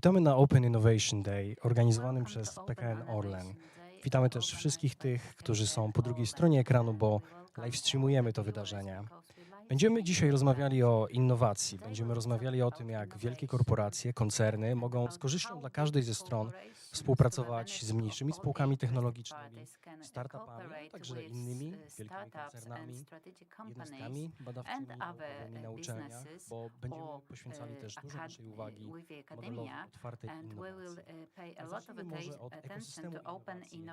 Witamy na Open Innovation Day organizowanym przez PKN ORLEN. Witamy też wszystkich tych, którzy są po drugiej stronie ekranu, bo live streamujemy to wydarzenie. Będziemy dzisiaj rozmawiali o innowacji, będziemy rozmawiali o tym, jak wielkie korporacje, koncerny mogą z korzyścią dla każdej ze stron współpracować z mniejszymi spółkami technologicznymi, startupami, a także innymi wielkimi koncernami, jednostkami badawczymi, naukowymi na uczelniach, bo będziemy poświęcali też dużo naszej uwagi modelowi otwartej innowacji. Zacznijmy może od ekosystemu innowacji.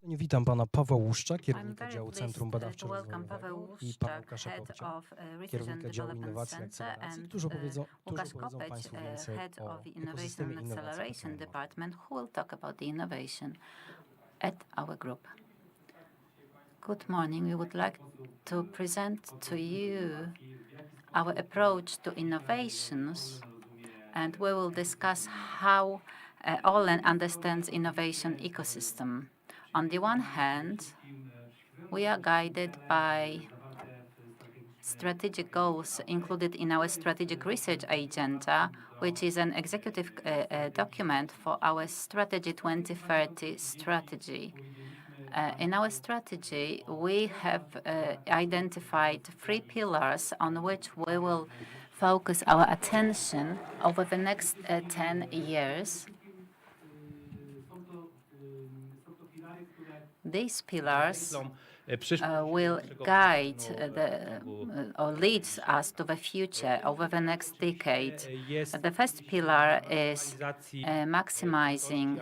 Witam pana Pawła Łuszcza, kierownika działu Centrum Badawczo-Rozwojowego i pana Łukasza Kopcia, kierownika działu Innowacji i Akceleracji, którzy opowiedzą państwu więcej o ekosystemie innowacji. Good morning. We would like to present to you our approach to innovations, and we will discuss how ORLEN understands innovation ecosystem. On the one hand, we are guided by strategic goals included in our strategic research agenda, which is an executive document for our Strategy 2030 strategy. In our strategy, we have identified 3 pillars on which we will focus our attention over the next 10 years. These pillars will guide or lead us to the future over the next decade. The first pillar is maximizing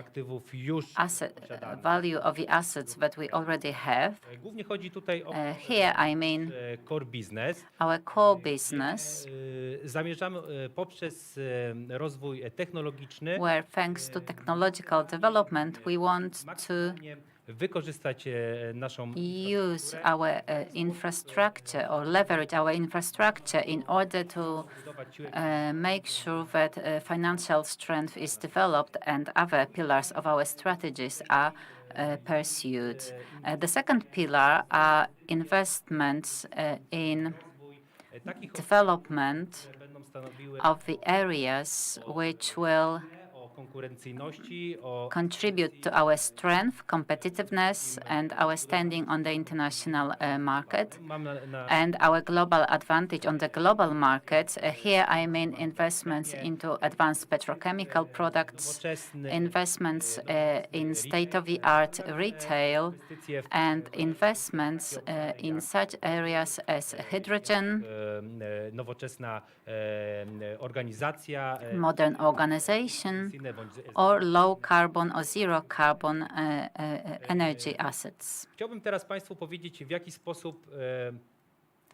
value of the assets that we already have. Here I mean our core business, where thanks to technological development we want to use our infrastructure or leverage our infrastructure in order to make sure that financial strength is developed and other pillars of our strategies are pursued. The second pillar are investments in development of the areas which will contribute to our strength, competitiveness, and our standing on the international market, and our global advantage on the global market. Here I mean investments into advanced petrochemical products, investments in state-of-the-art retail, and investments in such areas as hydrogen, modern organization, or low carbon or zero carbon energy assets. Chciałbym teraz Państwu powiedzieć, w jaki sposób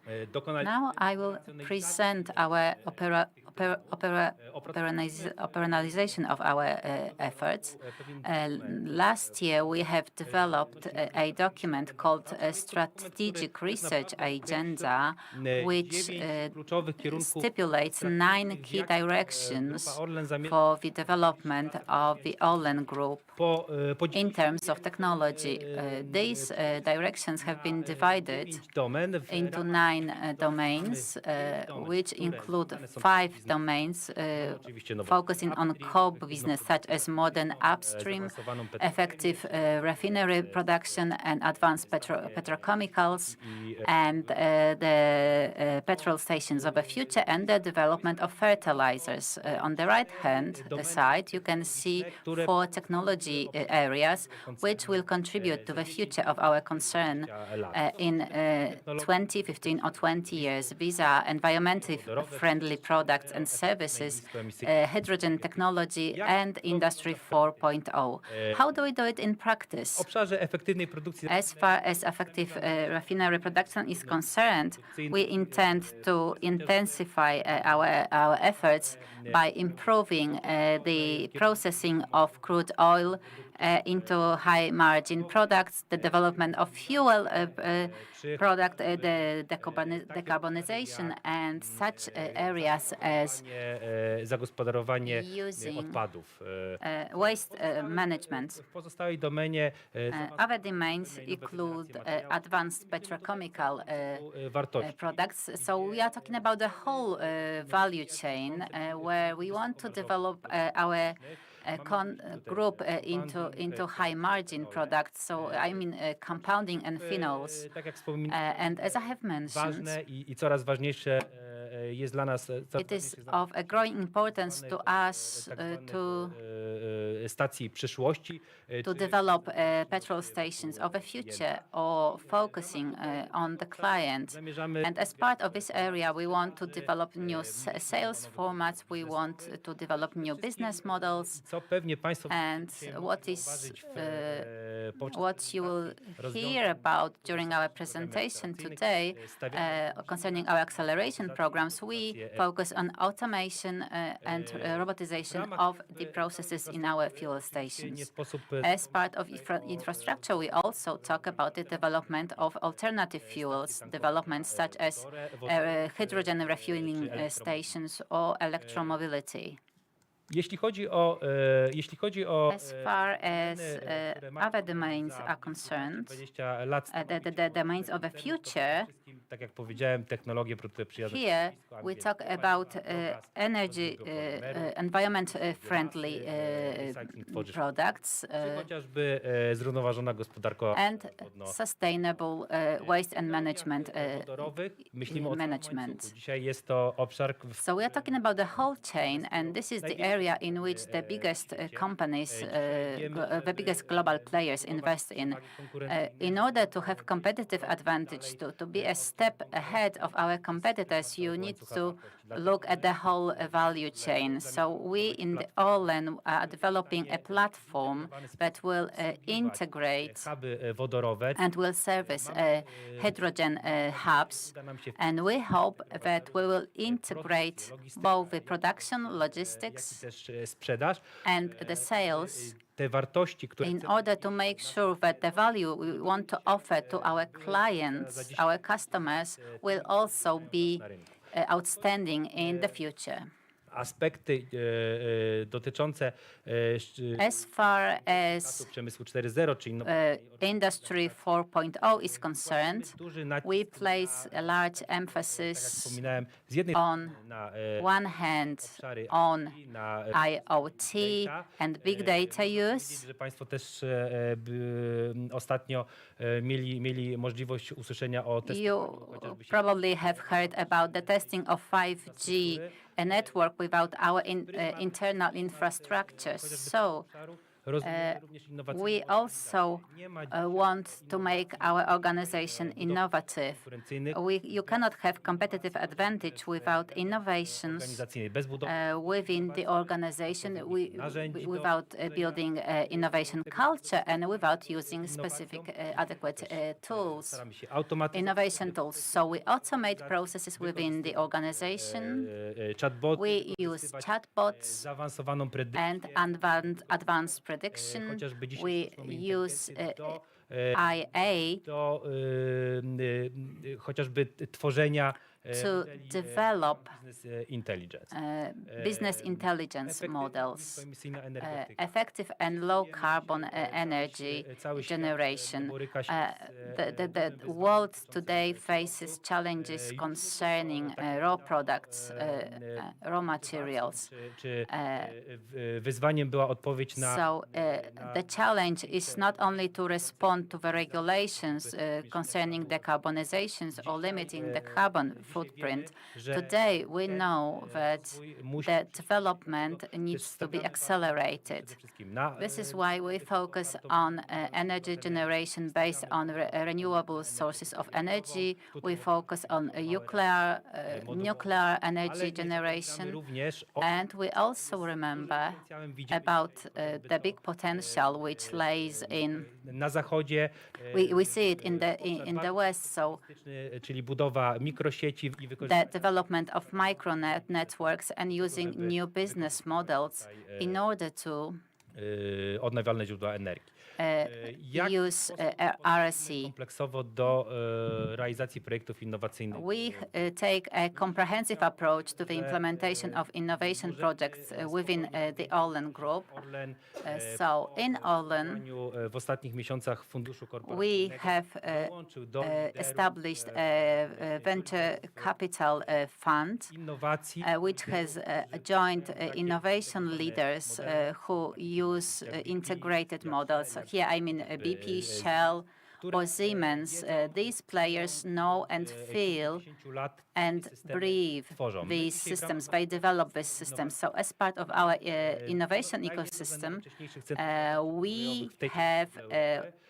Now I will present our operationalization of our efforts. Last year, we have developed a document called a Strategic Research Agenda, which stipulates 9 key directions for the development of the ORLEN Group in terms of technology. These directions have been divided into 9 domains, which include 5 domains focusing on core business, such as modern upstream, effective refinery production, and advanced petrochemicals, and the petrol stations of the future, and the development of fertilizers. On the right-hand side, you can see 4 technology areas which will contribute to the future of our concern in 20, 15, or 20 years. These are environmentally friendly products and services, hydrogen technology, and Industry 4.0. How do we do it in practice? As far as effective refinery production is concerned, we intend to intensify our efforts by improving the processing of crude oil into high-margin products, the development of fuel product, the decarbonization, and such areas as using waste management. Other domains include advanced petrochemical products. So we are talking about the whole value chain where we want to develop our group into high-margin products, so I mean compounding and phenols. And as I have mentioned, it is of a growing importance to us to develop petrol stations of the future or focusing on the client. And as part of this area, we want to develop new sales formats, we want to develop new business models, and what you will hear about during our presentation today concerning our acceleration programs, we focus on automation and robotization of the processes in our fuel stations. As part of infrastructure, we also talk about the development of alternative fuels, developments such as hydrogen refueling stations or electromobility. As far as other domains are concerned, the domains of the future, here we talk about energy, environment-friendly products and sustainable waste and management. So we are talking about the whole chain, and this is the area in which the biggest companies, the biggest global players invest in. In order to have competitive advantage, to be a step ahead of our competitors, you need to look at the whole value chain. So we in the ORLEN are developing a platform that will integrate and will service hydrogen hubs, and we hope that we will integrate both the production, logistics, and the sales in order to make sure that the value we want to offer to our clients, our customers, will also be outstanding in the future. Aspekty dotyczące as far as Industry 4.0 is concerned, we place a large emphasis on one hand on IoT and big data use. You probably have heard about the testing of 5G, a network without our internal infrastructure. So rozumiemy również innowacyjną We organizację. also Nie ma want to make our organization innovative. konkurencyjnych You cannot have competitive advantage without innovations organizacyjnej, bez budowy within the organization, without building innovation culture and without using specific adequate tools, staramy się automatyzować innovation tools. So we automate processes within the organization. chatboty, We use chatbots zaawansowaną predykcję, and advanced prediction. chociażby dzisiaj We sztuczną inteligencję use do, IA do chociażby tworzenia to modeli, develop business intelligence. business intelligence models, Emisyjna energetyka. effective and low carbon energy Cały świat generation. boryka się The world today faces challenges concerning raw products, raw materials. czy wyzwaniem była odpowiedź na So the challenge is not only to respond to the regulations concerning decarbonizations or limiting the carbon footprint. Today we know that the development needs to be accelerated. This is why we focus on energy generation based on renewable sources of energy. We focus on nuclear energy generation. And we also remember about the big potential which lays in. na zachodzie, We see it in the West. So czyli budowa mikrosieci i the wykorzystanie development of networks and using new business models in order to odnawialne źródła energii. use RSE. Kompleksowo do realizacji projektów innowacyjnych. We take a comprehensive approach to the implementation of innovation projects within the ORLEN Group. Orlen, So in ORLEN, w ostatnich miesiącach funduszu we korporacyjnego have dołączył do established a venture capital fund, innowacji, which has joined innovation leaders who use integrated models. So here I mean BP, Shell, or Siemens. These players know and feel 10 lat and breathe these systems. They develop these systems. So as part of our innovation ecosystem, we have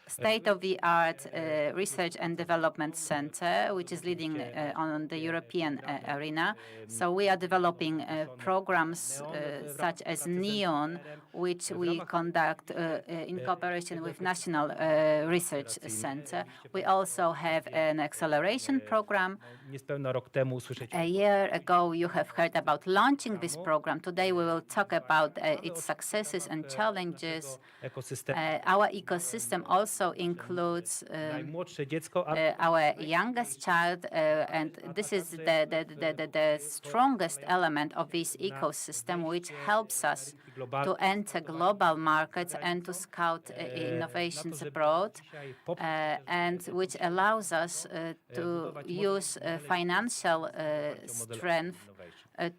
state-of-the-art research and development center, which is leading on the European arena. So we are developing programs such as NEON, which we conduct in cooperation with National Research Center. We also have an acceleration program. Niespełna rok temu usłyszeliśmy A year ago, you have heard about launching this program. Today, we will talk about its successes and challenges. ekosystem. Our ecosystem also includes Najmłodsze dziecko, a our youngest child, and this is the strongest element of this ecosystem, which helps us to enter global markets and to scout innovations abroad, and which allows us to use financial strength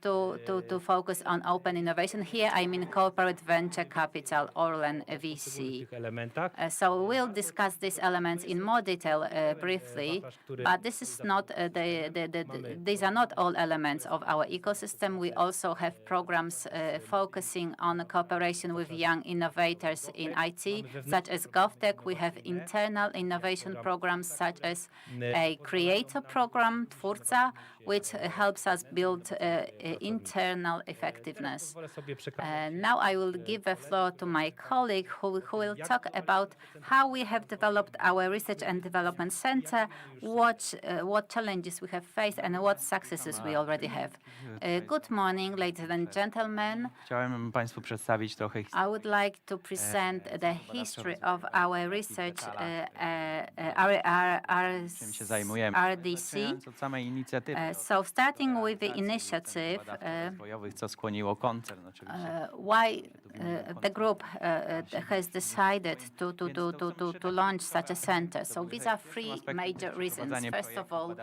to focus on open innovation. Here I mean corporate venture capital, ORLEN VC. tych elementach. So we'll discuss these elements in more detail briefly, but this is not these are not all elements of our ecosystem. We also have programs focusing on cooperation with young innovators in IT, such as GovTech. We have internal innovation programs such as a creator program, Twórca, which helps us build internal effectiveness. Pozwolę sobie przekazać Now I will give the floor to my colleague who will talk about how we have developed our research and development center, what challenges we have faced, and what successes we already have. Good morning, ladies and gentlemen. Chciałem Państwu przedstawić trochę I would like to present the history of our research czym się zajmujemy. RDC. Zaczynając od samej inicjatywy So starting with the initiative, rozwojowych, co skłoniło koncern oczywiście. why the group has decided to launch such a center. So these are three major reasons. First of all,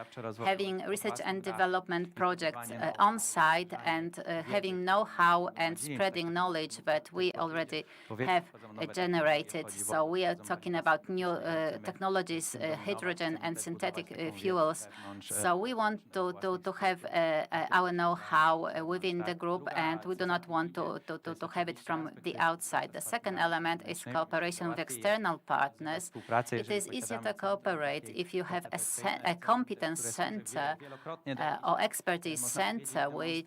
having research and development projects on site and having know-how and spreading knowledge that we already have generated. So we are talking about new technologies, hydrogen and synthetic fuels. So we want to have our know-how know-how within the group, and we do not want to have it from the outside. The second element is cooperation with external partners. It is easier to cooperate if you have a competence center or expertise center which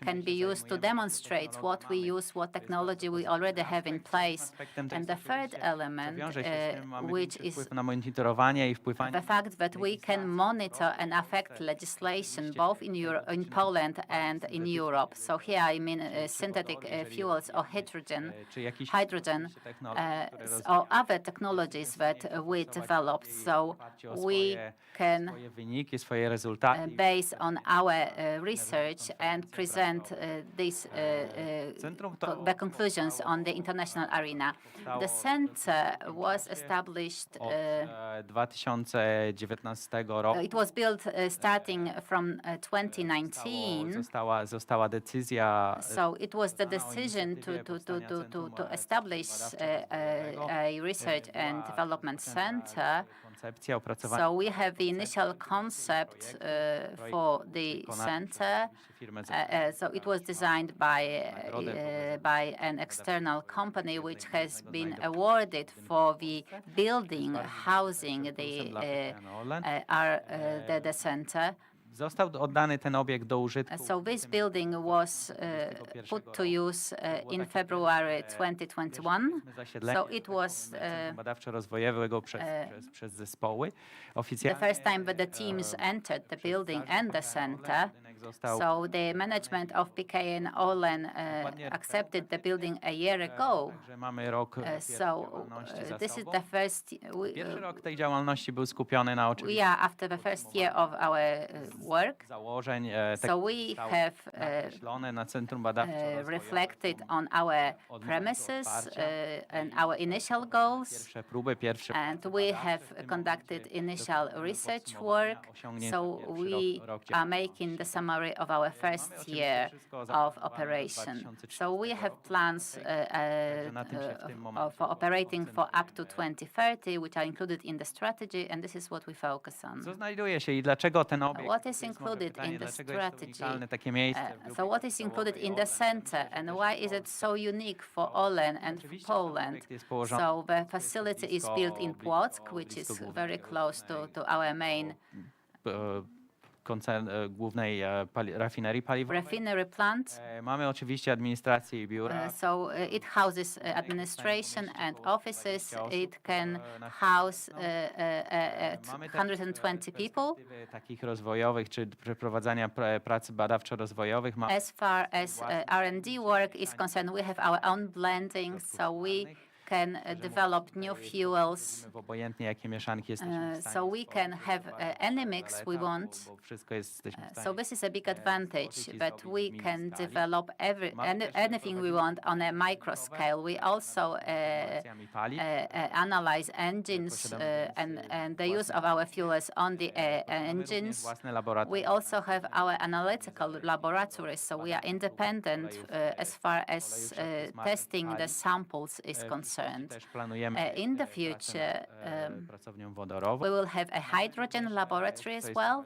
can be used to demonstrate what we use, what technology we already have in place. And the third element, which is the fact that we can monitor and affect legislation both in Poland and in Europe. So here I mean synthetic fuels or hydrogen, or other technologies that we developed. So we can base on our research and present the conclusions on the international arena. The center was established. It was built starting from 2019. So it was the decision to establish a research and development center. So we have the initial concept for the center. So it was designed by an external company which has been awarded for the building, housing the center. Został oddany ten obiekt do użytku. So this building was put to use in February 2021. So it was badawczo-rozwojowego przez zespoły. the first time that the teams entered the building and the center. So the management of PKN ORLEN accepted the building a year ago. So this is the first. Pierwszy rok tej działalności był skupiony na oczywiście. We are after the first year of our work. Założeń So we have na Centrum Badawczo-Rozwojowe. reflected on our premises and our initial goals. Pierwsze próby, And we have conducted initial research work. So we are making the summary of our first year of operation. So we have plans for operating for up to 2030, which are included in the strategy, and this is what we focus on. Co znajduje się i dlaczego ten obiekt? What is included in the strategy? Takie miejsce. So what is included in the center, and why is it so unique for ORLEN and for Poland? So the facility is built in Płock, which is very close to our main głównej rafinerii paliwowej. refinery plant. Mamy oczywiście administrację i biura. So it houses administration and offices. It can house 120 people. Takich rozwojowych czy przeprowadzania prac badawczo-rozwojowych. As far as R&D work is concerned, we have our own blending, so we can develop new fuels. Obojętnie jakie mieszanki jesteśmy w stanie. So we can have any mix we want. So this is a big advantage that we can develop anything we want on a micro scale. We also analyze engines and the use of our fuels on the engines. We also have our analytical laboratories, so we are independent as far as testing the samples is concerned. In the future, we will have a hydrogen laboratory as well.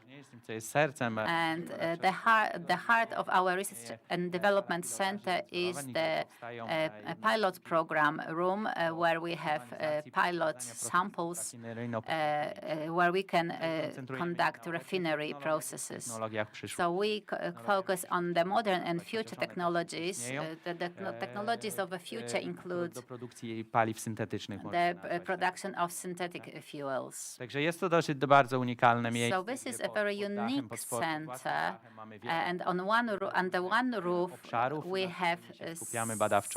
And the heart of our research and development center is the pilot program room where we have pilot samples where we can conduct refinery processes. So we focus on the modern and future technologies. The technologies of the future include paliw syntetycznych. The production of synthetic fuels. Także jest to dosyć bardzo unikalne miejsce. So this is a very unique center, and under one roof we have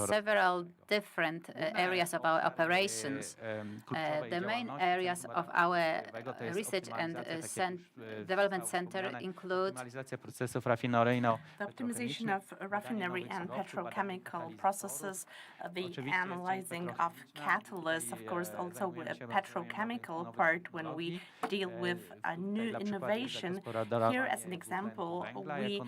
several different areas of our operations. The main areas of our research and development center include the optimization of refinery and petrochemical processes, the analyzing of catalysts, of course, also with a petrochemical part when we deal with a new innovation. here, as an example, we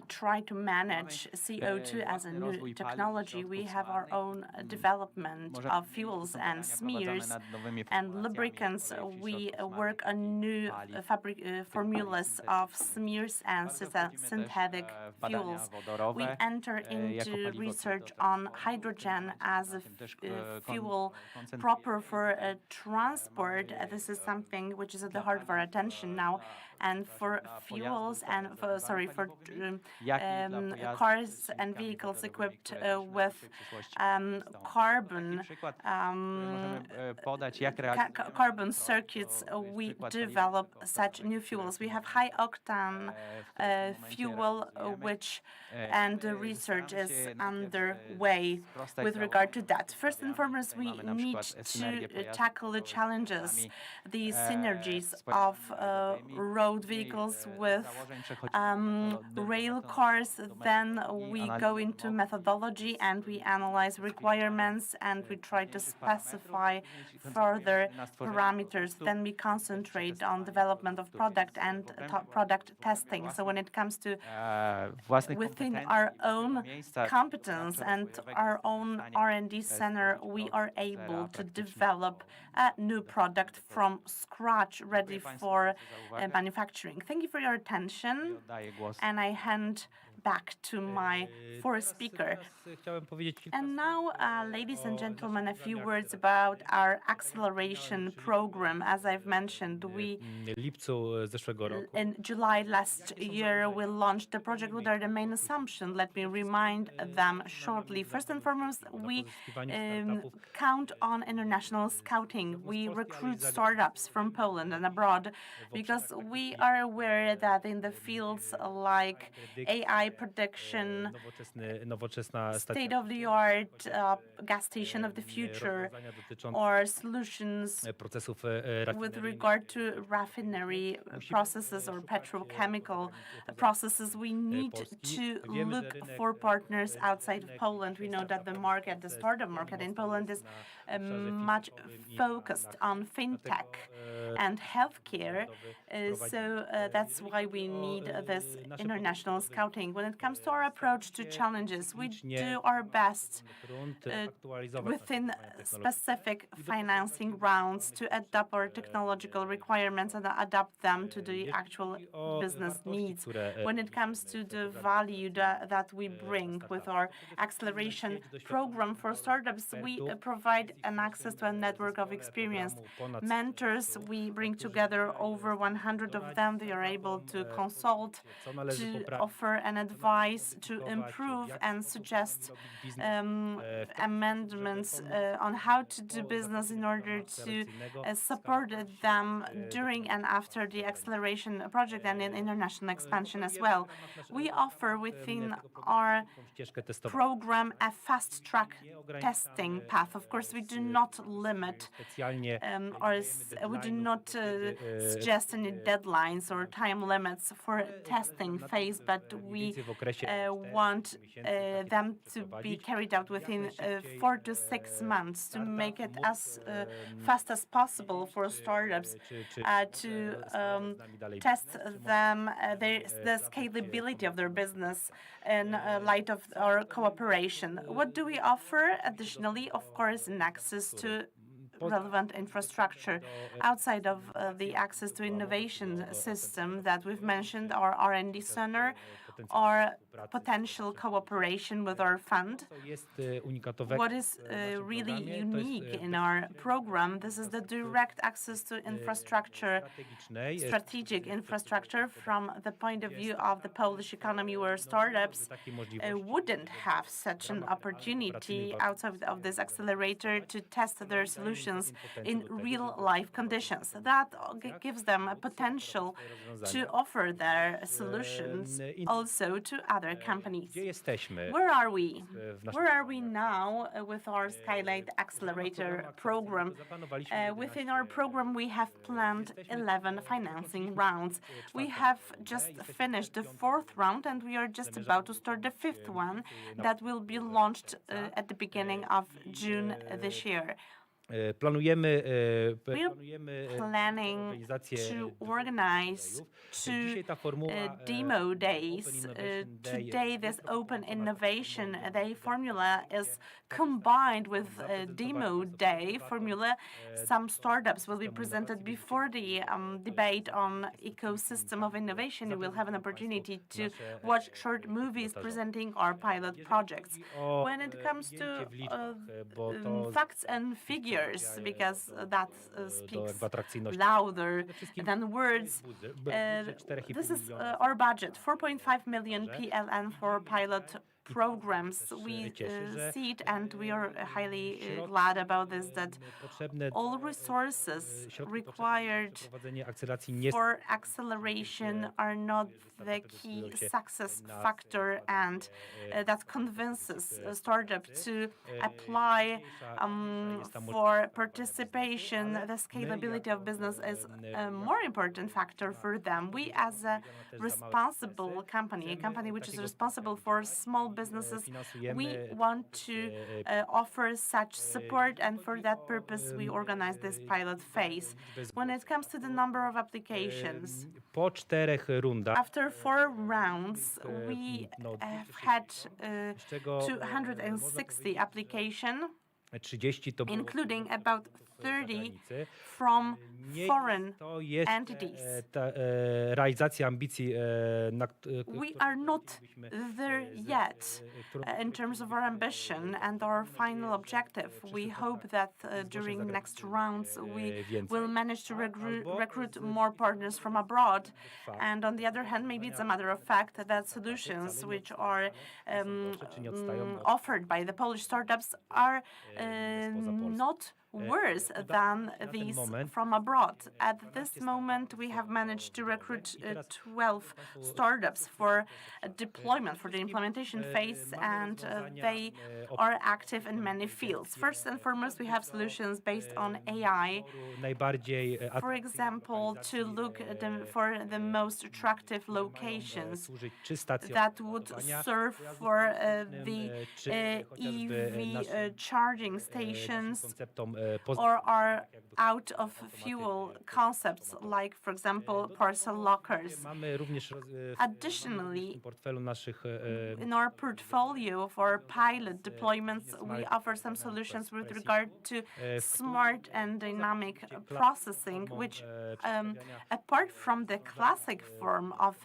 try to manage CO2 as a new technology. We have our own development of fuels and smears and lubricants. We work on new formulas of smears and synthetic fuels. We enter into research on hydrogen as a fuel proper for transport. This is something which is at the heart of our attention now. And for fuels and for cars and vehicles equipped with carbon circuits, we develop such new fuels. We have high octane fuel, and the research is underway with regard to that. First and foremost, we need to tackle the challenges, the synergies of road vehicles with rail cars. Then we go into methodology and we analyze requirements and we try to specify further parameters. Then we concentrate on development of product and product testing. So when it comes to within our own competence and our own R&D center, we are able to develop a new product from scratch, ready for manufacturing. Thank you for your attention, and I hand back to my fourth speaker. And now, ladies and gentlemen, a few words about our acceleration program. As I've mentioned, in July last year, we launched the project with our main assumption. Let me remind them shortly. First and foremost, we count on international scouting. We recruit startups from Poland and abroad because we are aware that in the fields like AI prediction, state-of-the-art gas station of the future, or solutions with regard to refinery processes or petrochemical processes, we need to look for partners outside of Poland. We know that the market, the startup market in Poland is much focused on fintech and healthcare. So that's why we need this international scouting. When it comes to our approach to challenges, we do our best within specific financing rounds to adapt our technological requirements and adapt them to the actual business needs. When it comes to the value that we bring with our acceleration program for startups, we provide an access to a network of experienced mentors. We bring together over 100 of them. They are able to consult, to offer an advice, to improve and suggest amendments on how to do business in order to support them during and after the acceleration project and in international expansion as well. We offer within our program a fast-track testing path. Of course, we do not limit or we do not suggest any deadlines or time limits for testing phase, but we want them to be carried out within 4 to 6 months to make it as fast as possible for startups to test them, the scalability of their business in light of our cooperation. What do we offer additionally? Of course, an access to relevant infrastructure outside of the access to innovation system that we've mentioned, our R&D center, or potential cooperation with our fund. What is really unique in our program, this is the direct access to infrastructure, strategic infrastructure from the point of view of the Polish economy, where startups wouldn't have such an opportunity outside of this accelerator to test their solutions in real-life conditions. That gives them a potential to offer their solutions also to other companies. Where are we? Where are we now with our Skylight Accelerator program? Within our program, we have planned 11 financing rounds. We have just finished the 4th round, and we are just about to start the 5th one that will be launched at the beginning of June this year. Planujemy planning organizację to organize Dzisiaj ta formuła demo days. Open Innovation Day Today, this Open Innovation Day formula is combined with Demo Day formula. Some startups will be presented before the debate on ecosystem of innovation. You will have an opportunity to watch short movies presenting our pilot projects. When it comes to facts and figures, because that speaks louder than words, this is our budget, 4.5 million PLN for pilot programs. We see it, and we are highly glad about this, that all resources required for acceleration are not the key success factor, and that convinces a startup to apply for participation. The scalability of business is a more important factor for them. We, as a responsible company, a company which is responsible for small businesses, we want to offer such support, and for that purpose we organize this pilot phase. When it comes to the number of applications, po 4 rundach, after 4 rounds, we have had 260 applications, 30 to było including about 30 granicy. from Nie foreign to jest entities. realizacja ambicji, We are not there yet in terms of our ambition and our final objective. We hope that during next rounds we will manage to recruit more partners from abroad. And on the other hand, maybe it's a matter of fact that solutions which are offered by the Polish startups are not worse than these from abroad. At this moment, we have managed to recruit 12 startups for deployment, for the implementation phase, and they are active in many fields. First and foremost, we have solutions based on AI. For example, to look for the most attractive locations that would serve for the EV charging stations, or are out of fuel concepts, like, for example, parcel lockers. Additionally, in our portfolio for pilot deployments, we offer some solutions with regard to smart and dynamic processing, which, apart from the classic form of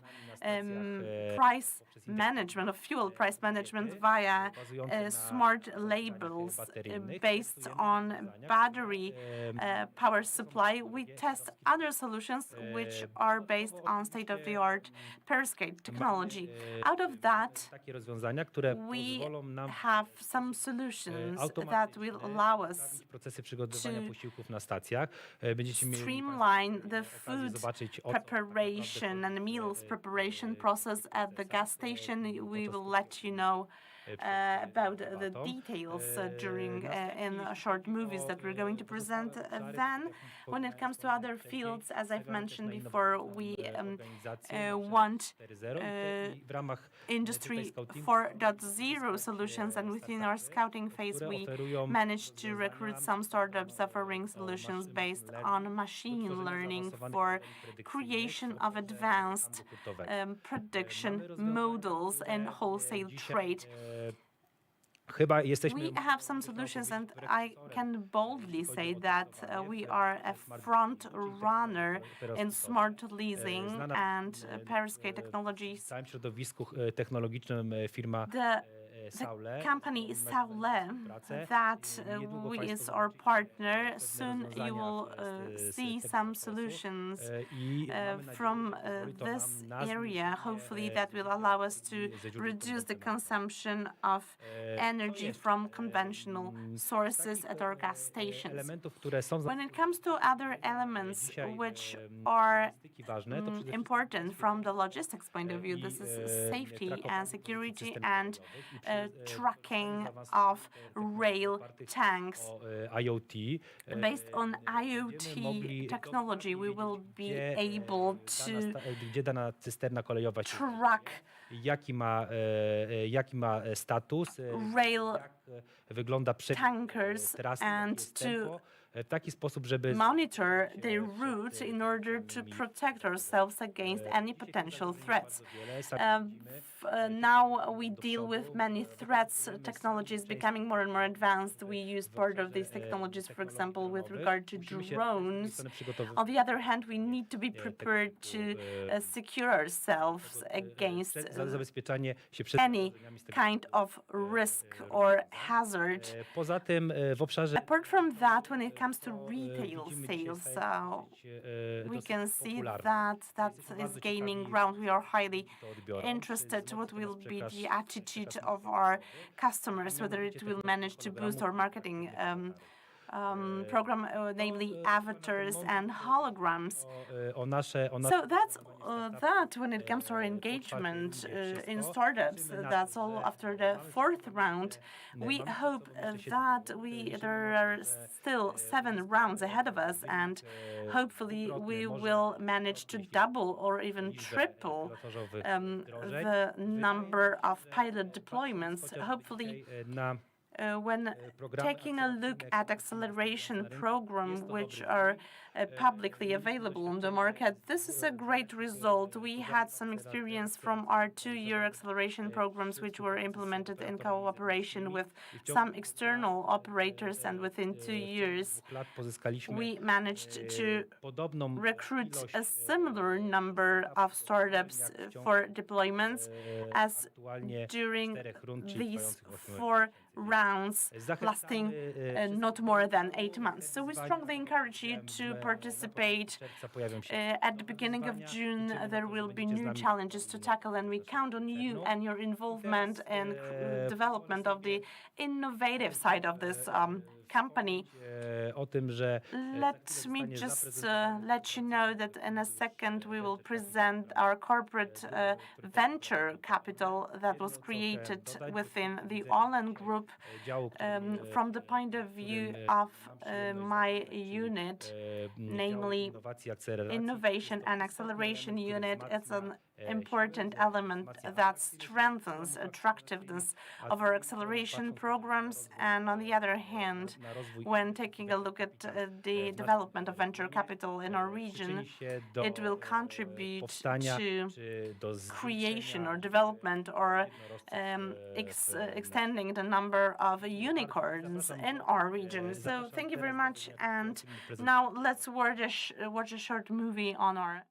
price management, of fuel price management via smart labels based on battery power supply, we test other solutions which are based on state-of-the-art periscope technology. Out of that, we have some solutions that will allow us to streamline the food preparation and meals preparation process at the gas station. We will let you know about the details during in short movies that we're going to present. Then, when it comes to other fields, as I've mentioned before, we want Industry 4.0 solutions, and within our scouting phase, we managed to recruit some startups offering solutions based on machine learning for creation of advanced prediction models and wholesale trade. We have some solutions, and I can boldly say that we are a front runner in smart leasing and periscope technologies. The company Saule, that is our partner. Soon you will see some solutions from this area. Hopefully that will allow us to reduce the consumption of energy from conventional sources at our gas stations. When it comes to other elements which are important from the logistics point of view, this is safety and security and tracking of rail tanks. IoT. Based on IoT technology, we will be able to Gdzie dana cysterna kolejowa się track jaki ma status, rail jak wygląda przebieg tankers trasy, and jakie jest to tempo, w taki sposób, żeby monitor their route in order to protect ourselves against any potential threats. Now we deal with many threats. Technology is becoming more and more advanced. We use part of these technologies, for example, with regard to drones. On the other hand, we need to be prepared to secure ourselves against zabezpieczanie się przed any kind of risk or hazard. Poza tym w obszarze Apart from that, when it comes to retail sales, we can see that is gaining ground. We are highly interested what will be the attitude of our customers, whether it will manage to boost our marketing program, namely avatars and holograms. So that's that when it comes to our engagement in startups. That's all after the fourth round. We hope that there are still 7 rounds ahead of us, and hopefully we will manage to double or even triple the number of pilot deployments. Hopefully, when taking a look at acceleration programs which are publicly available on the market, this is a great result. We had some experience from our 2-year acceleration programs which were implemented in cooperation with some external operators, and within 2 years we managed to recruit a similar number of startups for deployments as during these 4 rounds lasting not more than 8 months. So we strongly encourage you to participate. At the beginning of June, there will be new challenges to tackle, and we count on you and your involvement in development of the innovative side of this company. Let me just let you know that in a second we will present our corporate venture capital that was created within the ORLEN Group. From the point of view of my unit, namely Innovation and Acceleration Unit, it's an important element that strengthens attractiveness of our acceleration programs. And on the other hand, when taking a look at the development of venture capital in our region, it will contribute to creation or development or extending the number of unicorns in our region. So thank you very much. And now let's watch a short movie on our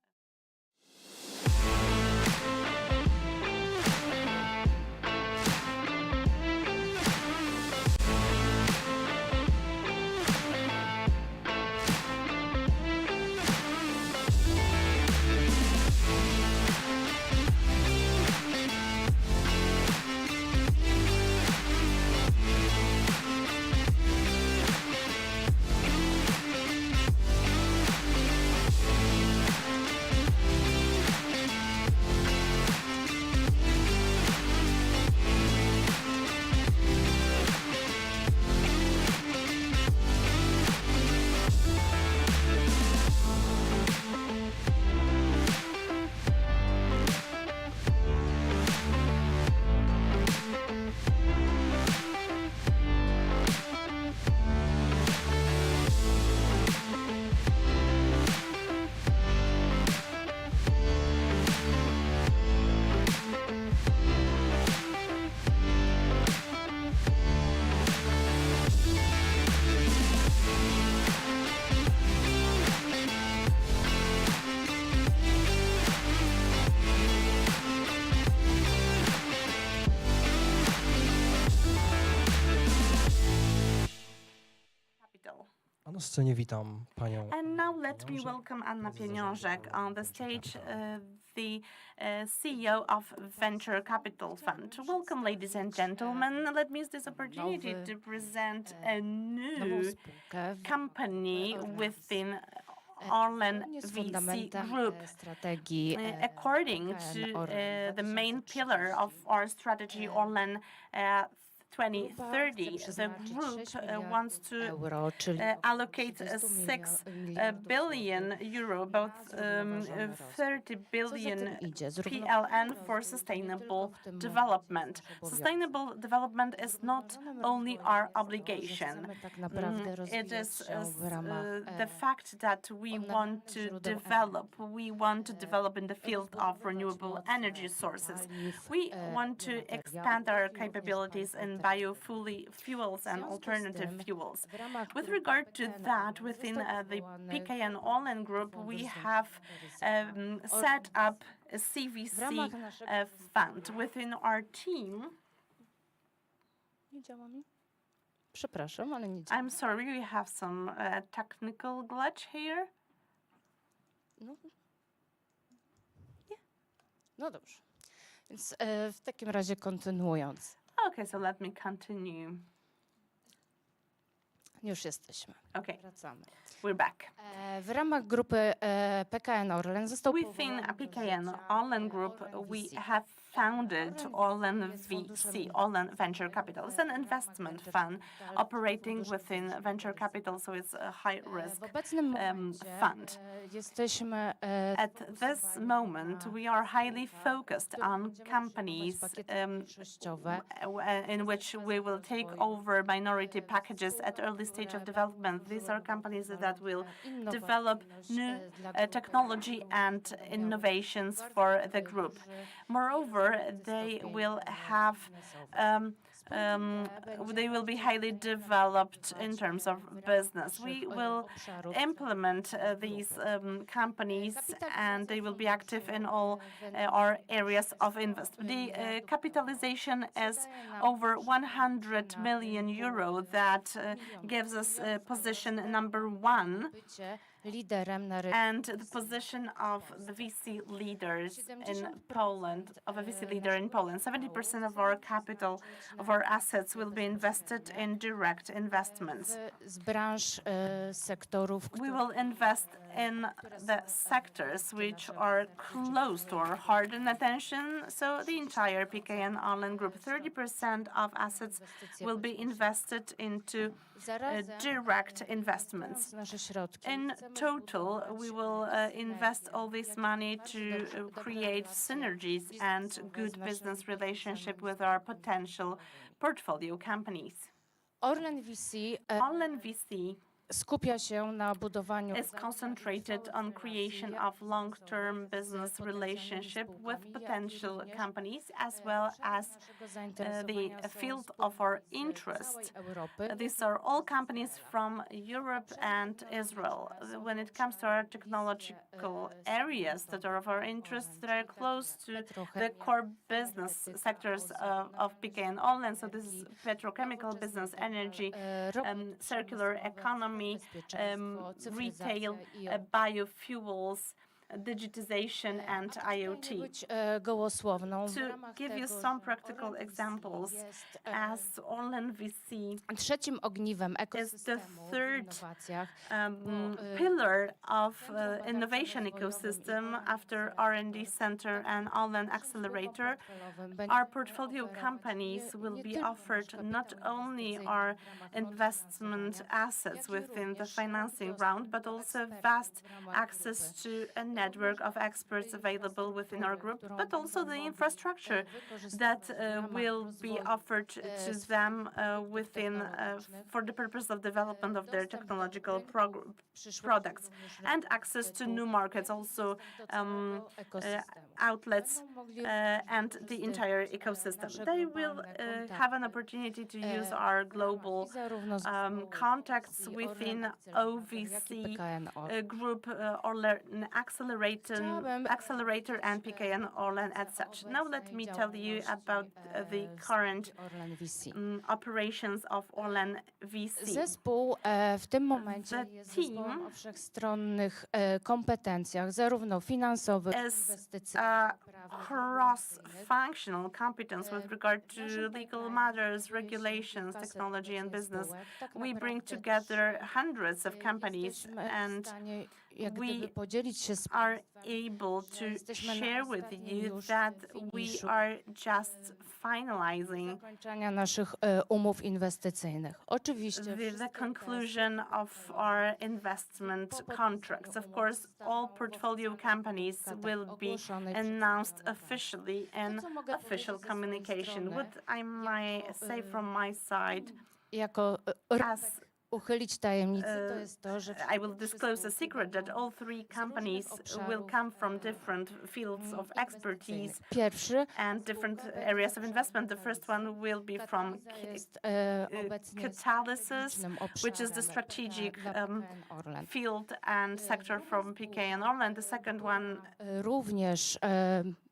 A na scenie witam panią. And now let me welcome Anna Pieniążek on the stage, the CEO of Venture Capital Fund. Welcome, ladies and gentlemen. Let me use this opportunity to present a new company within ORLEN Zgodnie z VC fundamentem Group. strategii According PKN to ORLEN the main 2030. pillar of our strategy, ORLEN 2030, chce the przeznaczyć group 6 miliardów wants to euro, czyli allocate 30 6 miliardów billion złotych euro, about zrównoważony rozwój. 30 Co za billion tym idzie? PLN Zrównoważony for rozwój sustainable nie tylko w tym momencie development. nasz obowiązek. Sustainable development is not Zrównoważonym only rozwojem our jest to, że obligation. chcemy tak naprawdę It rozwijać is się w ramach the fact that we odnawialnych want to źródeł develop. We want to develop in the field of rozbudowywać renewable mocno energy sources. paliw, We want to biomateriałów, expand our jak i również capabilities paliw in alternatywnych. biofuels and związku z alternative tym, fuels. w ramach With grupy regard to PKN that, ORLEN within został the powołany PKN ORLEN Group, we fundusz have ryzyka. set up a W CVC ramach naszego fund. Within our team, Nie działa mi? Przepraszam, ale nie działa. I'm sorry, we have some technical glitch here. No, nie. No dobrze. Więc w takim razie kontynuując. Okay, so let me continue. Już jesteśmy. Okay, Wracamy. we're back. W ramach grupy PKN ORLEN został Within powołany a do PKN życia, ORLEN Group, ORLEN we VC. have founded ORLEN VC, ORLEN Venture Capital. It's an investment fund operating within venture capital, so it's a high W risk obecnym momencie fund. jesteśmy At this moment, we are highly focused on companies przyszłościowe. in which we will take over minority packages at early stage of development. These are companies that will develop new technology and innovations for the group. Moreover, they will have they will be highly developed in terms of business. We will implement these companies, and they will be active in all our areas of investment. The capitalization is over 100 million euro. That gives us position number one Bycie liderem na rynku. and the position of the VC leaders in Poland, of a VC leader in Poland. 70% of our capital, of our assets will be invested in direct investments. Z branż, sektorów, We will invest in the sectors which are close to our heart and attention. So the entire PKN ORLEN Group, 30% of assets will be invested into direct investments. nasze środki. In total, we will invest all this money to create synergies and good business relationship with our potential portfolio companies. ORLEN VC ORLEN VC skupia się na budowaniu is concentrated on creation of long-term business relationship with potential companies, as well as the field of our interest. These are all companies from Europe and Israel. When it comes to our technological areas that are of our interest, that are close to the core business sectors of PKN ORLEN, so this is petrochemical business, energy, circular economy, retail, biofuels, digitization and IoT. być gołosłowną. W To ramach give you tego some practical ORLEN VC examples, jest as ORLEN VC trzecim ogniwem ekosystemu w third innowacjach. pillar of innovation ecosystem after R&D Center and ORLEN Accelerator, our portfolio companies will be offered not only our investment assets within the financing round, but also vast access to a network of experts available within our group, but also the infrastructure that will be offered to them within for the purpose of development of their technological products, and access to new markets, also outlets and the entire ecosystem. They will have an opportunity to use our global contacts within OVC group, ORLEN Accelerator and PKN ORLEN as such. Now let me tell you about the current operations of ORLEN VC. Zespół w tym momencie jest zespołem o wszechstronnych kompetencjach, zarówno finansowych, inwestycyjnych, cross-functional competence with regard to legal matters, regulations, technology and business. We bring together hundreds of companies and jak we gdyby podzielić się z are państwem, able że to jesteśmy na share with ostatnim you już that finiszu we are just finalizing zakończenia naszych umów inwestycyjnych. Oczywiście the wszystkie conclusion of our investment contracts. Of course, all portfolio companies will be announced officially in official communication. What I might say from my side, jako as uchylić tajemnicę, to jest to, że I will disclose a secret that all three companies will come from different fields of expertise pierwszy and different areas of investment. The first one will be from jest obecnie catalysis, which is the strategic field and sector from PKN ORLEN. The second one, również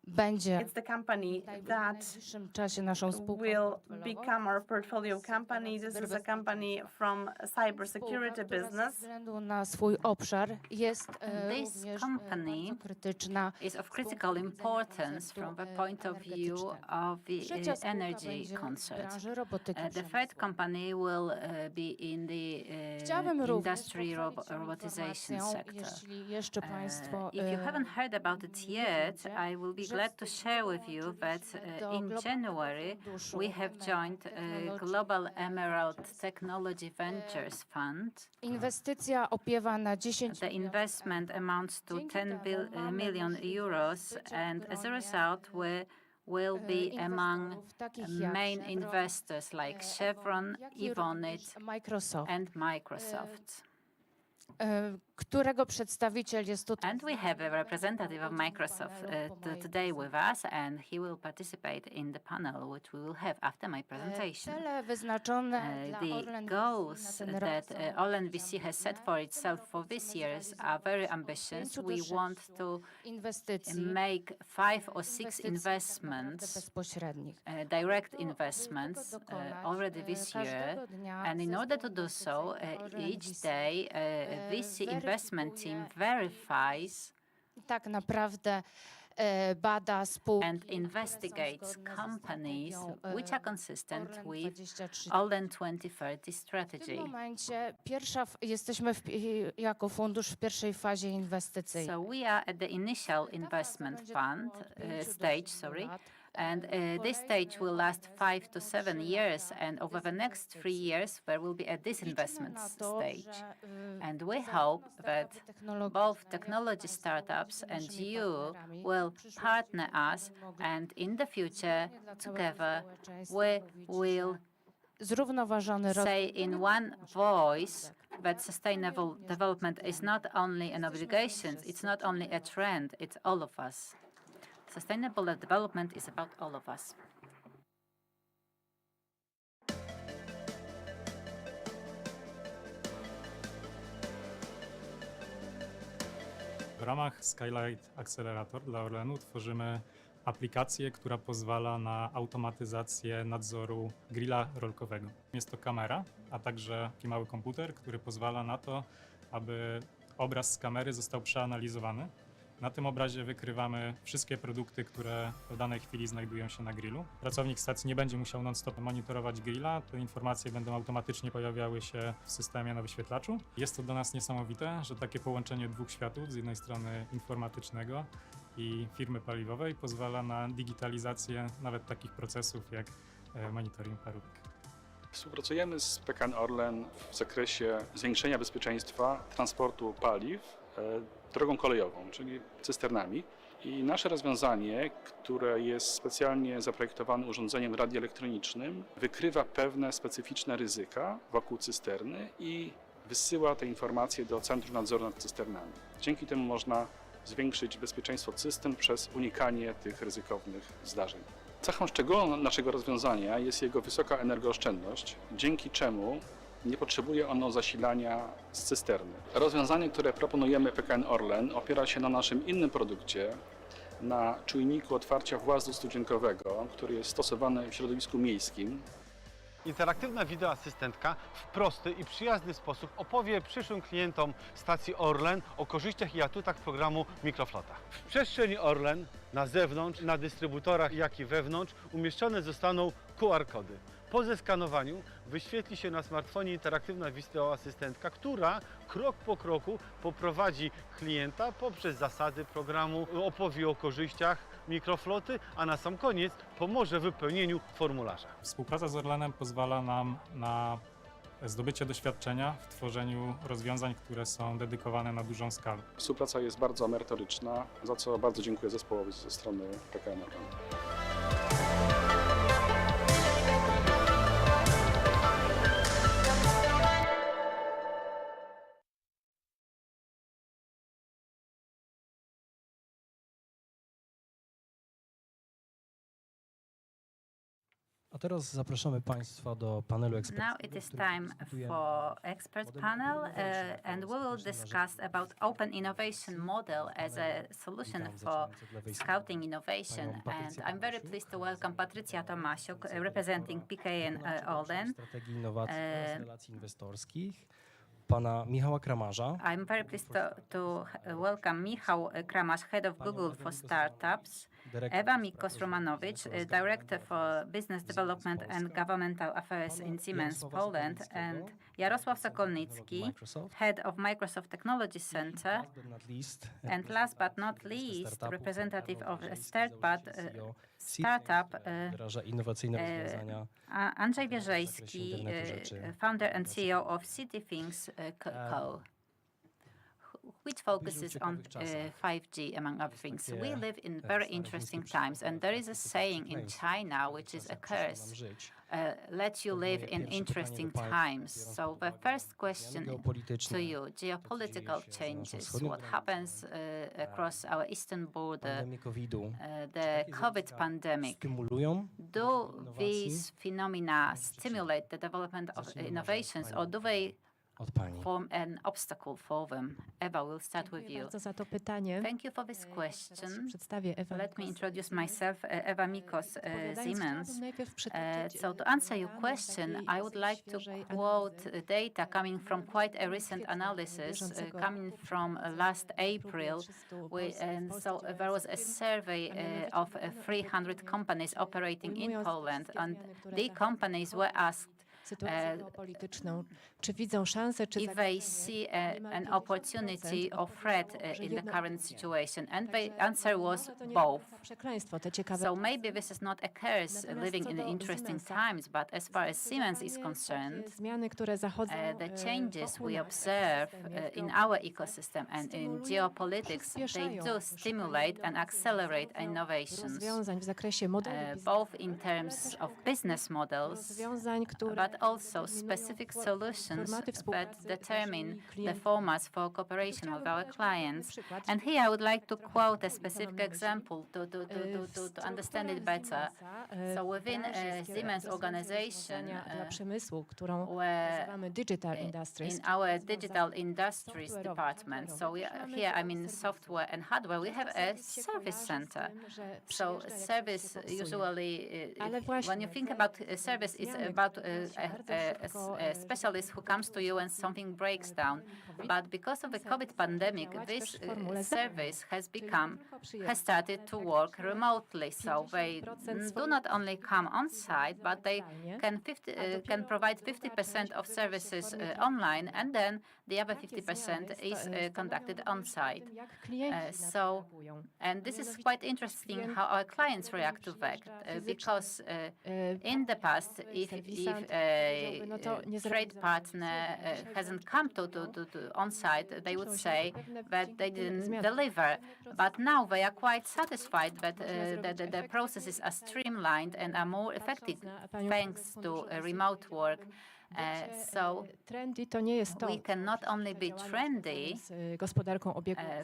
będzie it's the company w that najbliższym czasie naszą spółką will portfelową. become our portfolio company. This is a company from cybersecurity Spółka, która ze business. względu na swój obszar jest This również company bardzo krytyczna. is of critical importance from the point of view of Trzecia the spółka energy będzie w concern. branży robotyki The third przemysłowej. company will be in Chciałabym the również industry pochwalić się robotization informacją, sector. jeśli jeszcze państwo If you haven't heard about it yet, I will be glad to share with you that in January we have joined Global Emerald Technology Ventures Fund. inwestycja opiewa na 10 The investment amounts to 10 million euros, and as a result, we will be among main investors like Chevron, Evonik, Microsoft, and Microsoft. którego przedstawiciel jest tutaj. And we have a representative of Microsoft today with us, and he will participate in the panel, which we will have after my presentation. Cele wyznaczone dla The ORLEN goals na ten that rok są ORLEN VC has set for itself for this year are very ambitious. 5 do We 6 want to inwestycji make 5 or 6 inwestycji investments, bezpośrednich. direct investments already this year. And in order to do so, each day VC investment team verifies Tak naprawdę bada spółki, and investigates companies which are consistent ORLEN with 2030. ORLEN 2030 W strategy. tym momencie jesteśmy jako fundusz w pierwszej fazie inwestycyjnej. So we are at the initial investment fund stage, and this stage will last 5 to 7 years, and over the next 3 years there will be a disinvestment stage. And we hope that both technology startups and you will partner us, and in the future together we will Zrównoważony say in one voice that sustainable development is not only an obligation, it's not only a trend, it's all of us. Sustainable development is about all of us. W ramach Skylight Accelerator dla Orlenu tworzymy aplikację, która pozwala na automatyzację nadzoru grilla rolkowego. Jest to kamera, a także taki mały komputer, który pozwala na to, aby obraz z kamery został przeanalizowany. Na tym obrazie wykrywamy wszystkie produkty, które w danej chwili znajdują się na grillu. Pracownik stacji nie będzie musiał non-stop monitorować grilla, te informacje będą automatycznie pojawiały się w systemie na wyświetlaczu. Jest to dla nas niesamowite, że takie połączenie dwóch światów, z jednej strony informatycznego i firmy paliwowej, pozwala na digitalizację nawet takich procesów jak monitoring parówy. Współpracujemy z PKN ORLEN w zakresie zwiększenia bezpieczeństwa transportu paliw drogą kolejową, czyli cysternami. I nasze rozwiązanie, które jest specjalnie zaprojektowane urządzeniem radioelektronicznym, wykrywa pewne specyficzne ryzyka wokół cysterny i wysyła te informacje do Centrum Nadzoru nad Cysternami. Dzięki temu można zwiększyć bezpieczeństwo cystern przez unikanie tych ryzykownych zdarzeń. Cechą szczególną naszego rozwiązania jest jego wysoka energooszczędność, dzięki czemu nie potrzebuje ono zasilania z cysterny. Rozwiązanie, które proponujemy PKN ORLEN, opiera się na naszym innym produkcie, na czujniku otwarcia włazu studzinkowego, który jest stosowany w środowisku miejskim. Interaktywna wideoasystentka w prosty i przyjazny sposób opowie przyszłym klientom stacji ORLEN o korzyściach i atutach programu Mikroflota. W przestrzeni ORLEN, na zewnątrz, na dystrybutorach, jak i wewnątrz umieszczone zostaną QR-kody. Po zeskanowaniu wyświetli się na smartfonie interaktywna wideoasystentka, która krok po kroku poprowadzi klienta poprzez zasady programu, opowie o korzyściach mikrofloty, a na sam koniec pomoże w wypełnieniu formularza. Współpraca z Orlenem pozwala nam na zdobycie doświadczenia w tworzeniu rozwiązań, które są dedykowane na dużą skalę. Współpraca jest bardzo merytoryczna, za co bardzo dziękuję zespołowi ze strony PKN ORLEN. A teraz zapraszamy Państwa do panelu eksperckiego. Now it is time for expert panel, and we will discuss about open innovation model as a solution for scouting innovation. And I'm very pleased to welcome Patrycja Tomasiuk, representing PKN ORLEN. Strategii innowacji oraz relacji inwestorskich. Pana Michała Kramarza. I'm very pleased to welcome Michał Kramarz, Head of Google for Startups, Ewa Mikos-Romanowicz, Director for Business Development and Governmental Affairs in Siemens Poland, and Jaroslaw Sokolnicki, Head of Microsoft Technology Center, and last but not least, representative of a startup, Wierzejski, founder and CEO of CityThings Co., which focuses on 5G, among other things. We live in very interesting times, and there is a saying in China, which is a curse, let you live in interesting times. So the first question to you, geopolitical changes, what happens across our eastern border, the COVID pandemic, do these phenomena stimulate the development of innovations, or do they form an obstacle for them? Ewa, we'll start with you. Bardzo za to pytanie. Thank you for this question. Przedstawię Ewa Let me introduce myself, Ewa Mikos, Siemens. So to answer your question, I would like to quote data coming from quite a recent analysis, coming from last April. And so there was a survey of 300 companies operating in Poland, and the companies were asked sytuację geopolityczną. Czy widzą szansę, czy if they see an opportunity or threat in the current situation? And the answer was both. Przekleństwo, te ciekawe. So maybe this is not a curse living in interesting times, but as far as Siemens is concerned, zmiany, które zachodzą the changes we observe in our ecosystem and in geopolitics, they do stimulate and accelerate innovations, rozwiązań w zakresie modeli both in terms of business models, rozwiązań, które but also specific solutions that determine the formats for cooperation with our clients. And here I would like to quote a specific example to understand it better. So within Siemens organization, dla przemysłu, którą nazywamy Digital Industries. in our Digital Industries department, so here I mean software and hardware, we have a service center. So service usually, when you think about service, it's about a specialist who comes to you when something breaks down. But because of the COVID pandemic, this service has started to work remotely. So they do not only come on site, but they can provide 50% of services online, and then the other 50% is conducted on site. And this is quite interesting how our clients react to that, because in the past, if a trade partner hasn't come to on-site, they would say that they didn't deliver. But now they are quite satisfied that the processes are streamlined and are more effective thanks to remote work. So we can not only be trendy,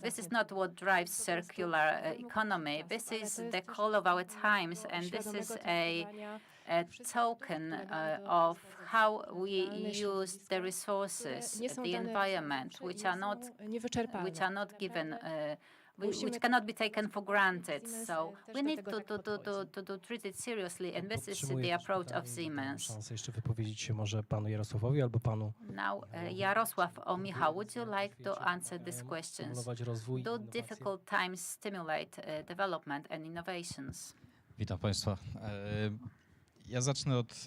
this is not what drives circular economy, this is the call of our times, and this is a token of how we use the resources, the environment, which are not given, which cannot be taken for granted. So we need to treat it seriously, and this is the approach of Siemens. Szansę jeszcze wypowiedzieć się może panu Jarosławowi albo panu. Now, Jaroslav or Michał, would you like to answer these questions? Do difficult times stimulate development and innovations? Witam Państwa. Ja zacznę od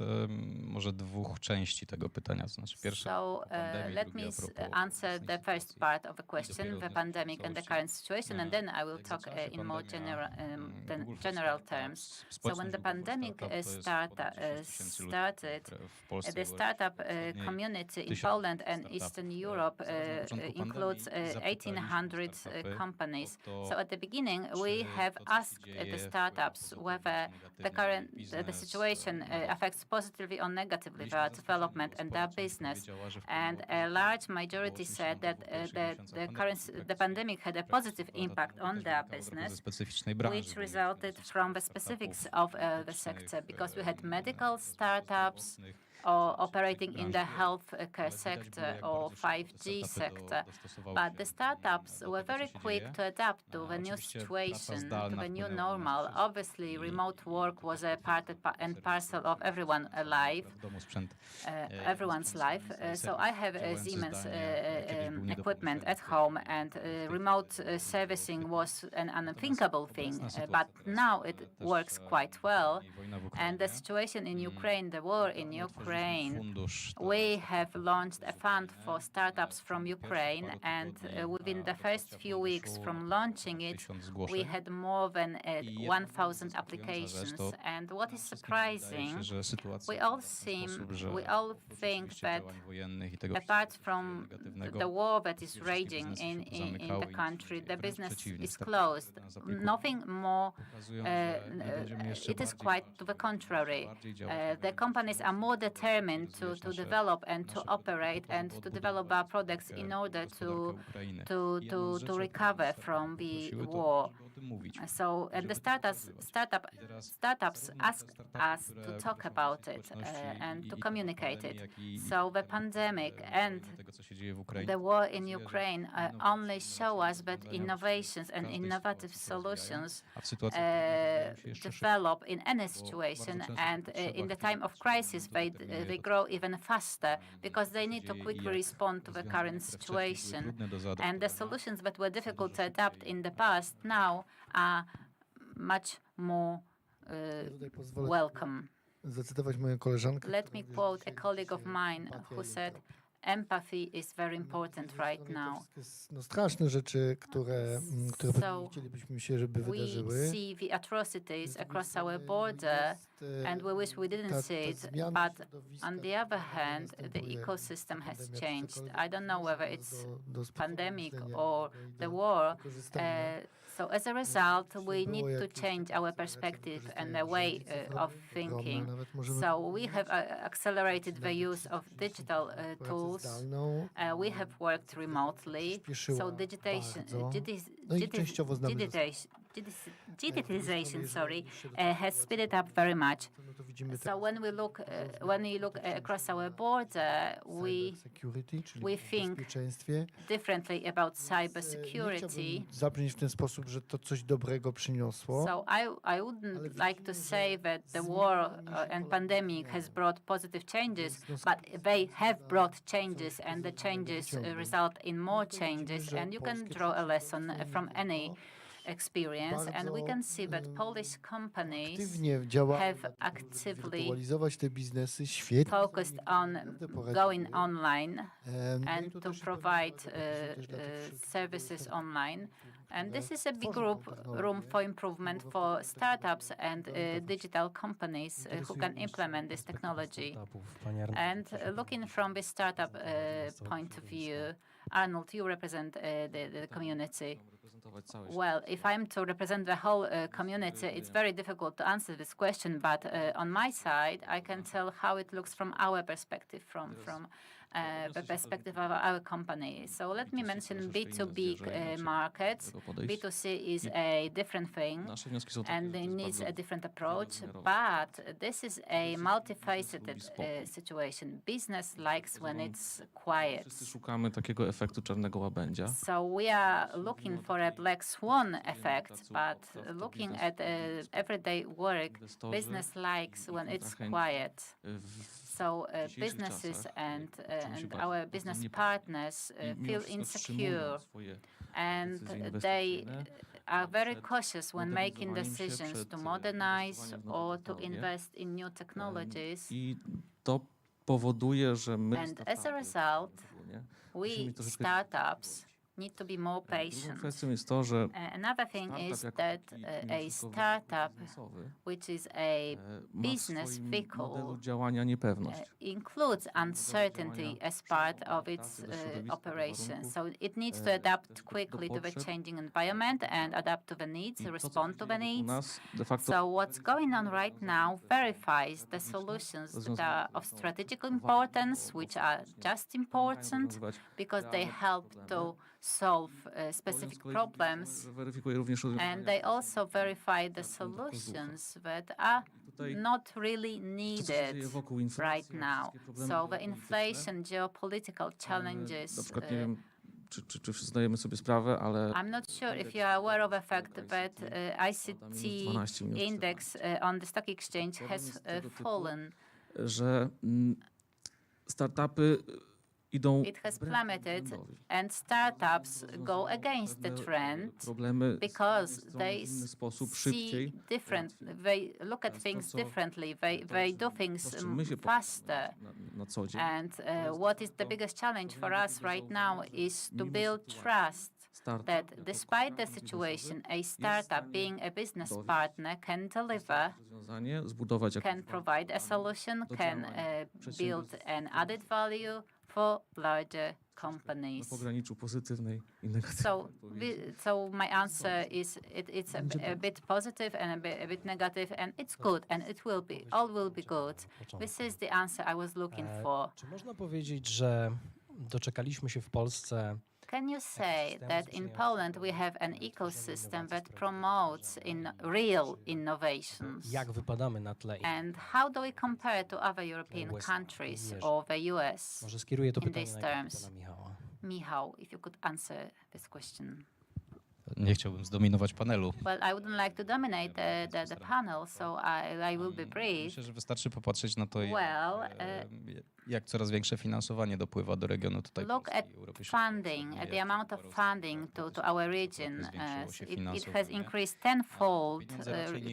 może dwóch części tego pytania. To znaczy pierwsza So o pandemii, let drugie me a propos answer the obecnej first sytuacji. part of the I question, dopiero the w pandemic and the całości, current situation, and then I will jak talk zaczęła się in more pandemia, Google general Startup, terms. So społeczność when the ruchowa pandemic Startup to jest started, ponad 10 000 ludzi w Polsce the i startup właściwie community in 1000 Poland and startupów. Eastern Europe Zaraz na początku includes pandemii zapytaliśmy 1,800 startupy companies. o to, So at the beginning, we czy have to, co się asked dzieje, the wpływa startups pozytywnie whether czy the negatywnie current na the biznes, situation na affects positively or negatively Mieliśmy their zaskoczenie, development bo and spora their część business. powiedziała, że w And pewnym a okresie large było majority czymś said nowym that w pierwszych the miesiącach the pandemii. pandemic had a positive impact on their business, specyficznej branży, which bo mieliśmy resulted dosyć from the sporo specifics startupów of the medycznych, sector, because we had medical związanych z startups zdrowotnych, operating in the healthcare sector or 5G sector. But the startups were very quick to adapt to the new situation, to the new normal. Obviously, remote work was a part and parcel of everyone's life. So I have Siemens equipment at home, and remote servicing was an unthinkable thing. But now it works quite well. And the situation in Ukraine, the war in Ukraine, we have launched a fund for startups from Ukraine, and within the first few weeks from launching it, we had more than 1,000 applications. And what is surprising, we all think that apart from the war that is raging in the country, the business is closed. Nothing more, it is quite to the contrary. The companies are more determined to develop and to operate and to develop our products in order to recover from the war. So, and the startups ask us to talk about it and to communicate it. So the pandemic and the war in Ukraine only show us that innovations and innovative solutions develop in any situation, and in the time of crisis they grow even faster because they need to quickly respond to the current situation. And the solutions that were difficult to adapt in the past now are much more welcome. Let me quote a colleague of mine who said, empathy is very important right now. Straszne rzeczy, które chcielibyśmy się, żeby wydarzyły. We see the atrocities across our border, and we wish we didn't see it. But on the other hand, the ecosystem has changed. I don't know whether it's pandemic or the war. So as a result, we need to change our perspective and the way of thinking. So we have accelerated the use of digital tools. We have worked remotely. So digitization, has speeded up very much. So when you look across our border, we think differently about cybersecurity. So I wouldn't like to say that the war and pandemic has brought positive changes, but they have brought changes, and the changes result in more changes, and you can draw a lesson from any experience, and we can see that Polish companies have actively focused on going online and to provide services online. And this is a big room for improvement for startups and digital companies who can implement this technology. And looking from the startup point of view, Arnold, you represent the community. Well, if I'm to represent the whole community, it's very difficult to answer this question, but on my side, I can tell how it looks from our perspective, from the perspective of our company. So let me mention B2B markets. B2C is a different thing, and it needs a different approach, but this is a multifaceted situation. Business likes when it's quiet. So we are looking for a black swan effect, but looking at everyday work, business likes when it's quiet. So businesses and our business partners feel insecure, and are very cautious when making decisions to modernize or to invest in new technologies. I to powoduje, że my And as a result, we startups need to be more patient. kwestią jest to, że Another thing is that a startup, which is a business vehicle, działania niepewność. includes uncertainty as part of its operation. So it needs to adapt quickly to the changing environment and adapt to the needs, respond to the needs. So what's going on right now verifies the solutions that are of strategic importance, which are just important because they help to solve specific problems, and they also verify the solutions that are not really needed right now. So the inflation, geopolitical challenges. Czy zdajemy sobie sprawę, ale I'm not sure if you are aware of the fact that ICT index on the stock exchange has fallen. że startupy idą It has plummeted, and startups go against the trend because they see different. They look at things differently. They do things faster. And what is the biggest challenge for us right now is to build trust that despite the situation, a startup being a business partner can deliver, can provide a solution, can build an added value for larger companies. So my answer is it's a bit positive and a bit negative, and it's good, and all will be good. This is the answer I was looking for. Czy można powiedzieć, że doczekaliśmy się w Polsce? Can you say that in Poland we have an ecosystem that promotes real innovations? Jak wypadamy na tle? And how do we compare to other European countries or the US Może skieruję to in pytanie these na terms? Michała. Michał, if you could answer this question. Nie chciałbym zdominować panelu. Well, I wouldn't like to dominate the panel, so I will be brief. Myślę, że wystarczy popatrzeć na to, Well, jak coraz większe finansowanie dopływa do regionu tutaj. look at funding, at the amount of funding to our region. It has increased tenfold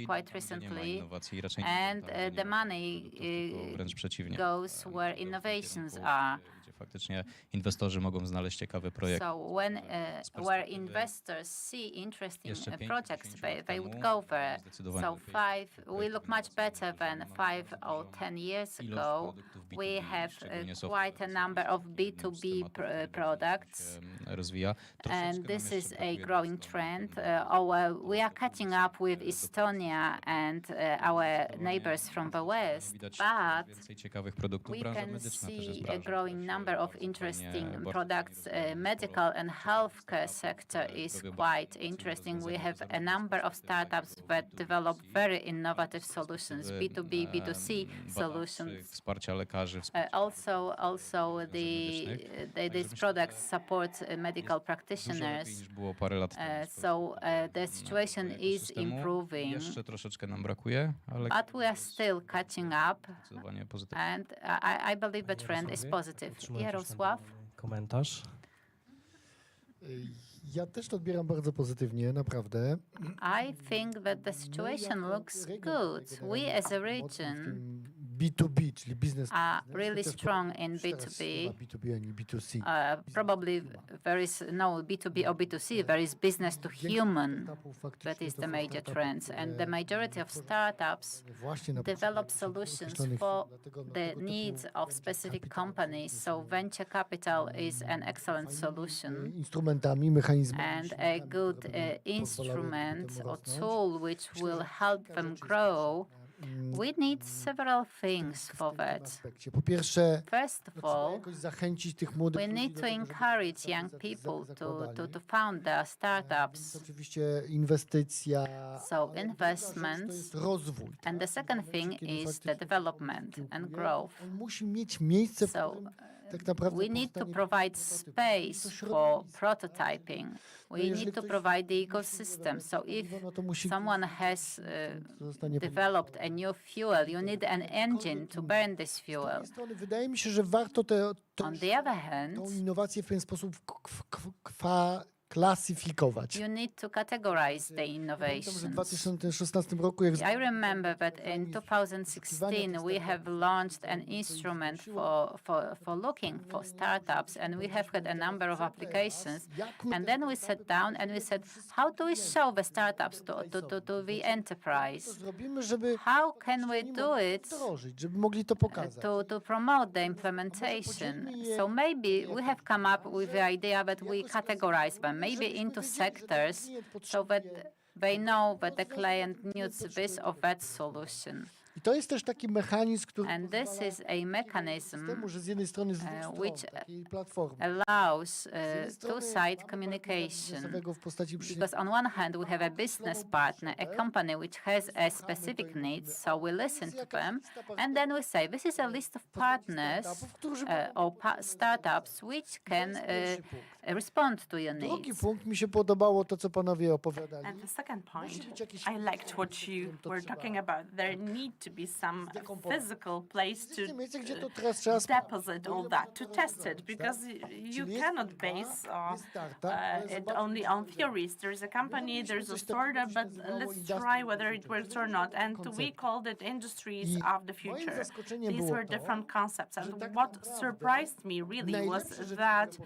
quite recently, and the money wręcz przeciwnie. goes where innovations are. Faktycznie inwestorzy mogą znaleźć ciekawe projekty. So where investors see interesting projects, they would go there. So we look much better than 5 or 10 years ago. We have quite a number of B2B products, and this is a growing trend. We are catching up with Estonia and our neighbors from the West, but we can see a growing number of interesting products. Medical and healthcare sector is quite interesting. We have a number of startups that develop very innovative solutions, B2B, B2C solutions. Wsparcia lekarzy. Also these products support medical practitioners. So the situation is improving. Jeszcze troszeczkę nam brakuje, ale but we are still catching up, and I believe the trend is positive. Jaroslaw? Komentarz? Ja też to odbieram bardzo pozytywnie, naprawdę. I think that the situation looks good. We as a region B2B, czyli biznes, are really strong in B2B. B2B, a nie B2C. Probably there is no B2B or B2C, there is business to human. That is the major trend. And the majority of startups develop solutions for the needs of specific companies. So venture capital is an excellent solution. Instrumentami, mechanizmami. And a good instrument or tool which will help them grow. We need several things for that. Po pierwsze, first of all, zachęcić tych młodych we need to encourage young people to found their startups. Oczywiście inwestycja. So investments. Rozwój. And the second thing is the development and growth. Musi mieć miejsce. So we need to provide space for prototyping. We need to provide the ecosystem. So if someone has developed a new fuel, you need an engine to burn this fuel. Wydaje mi się, że warto On the other hand, tą innowację w pewien sposób klasyfikować. You need to categorize the Pamiętam, że w innovations. 2016 roku, jak I remember that in 2016 we have launched an instrument for looking for startups, and we have had a number of applications. And then we sat down and we said, how do we show the startups to the enterprise? zrobimy, żeby How can we do it wdrożyć, żeby mogli to pokazać. to promote the implementation? So maybe we have come up with the idea that we categorize them, maybe into sectors, so that they know that the client needs this or that solution. I to jest też taki mechanizm, który And this is a mechanism temu, że z jednej strony z dwóch stron which takiej platformy allows two-side communication. biznesowego w postaci Because on one hand, we have a business partner, a company which has a specific needs, so we listen to them, and then we say, this is a list of partners or startups which can respond to your Drugi needs. punkt, mi się podobało to, co panowie opowiadali. And the second point, I liked what you were talking about. There need to be some physical place to Miejsce, gdzie to teraz trzeba deposit all that, to test it, because you cannot base it only on theories. There's a company, there's a startup, but let's try whether it works or not. And we called it industries of the future. These were different concepts. And what surprised me really was that,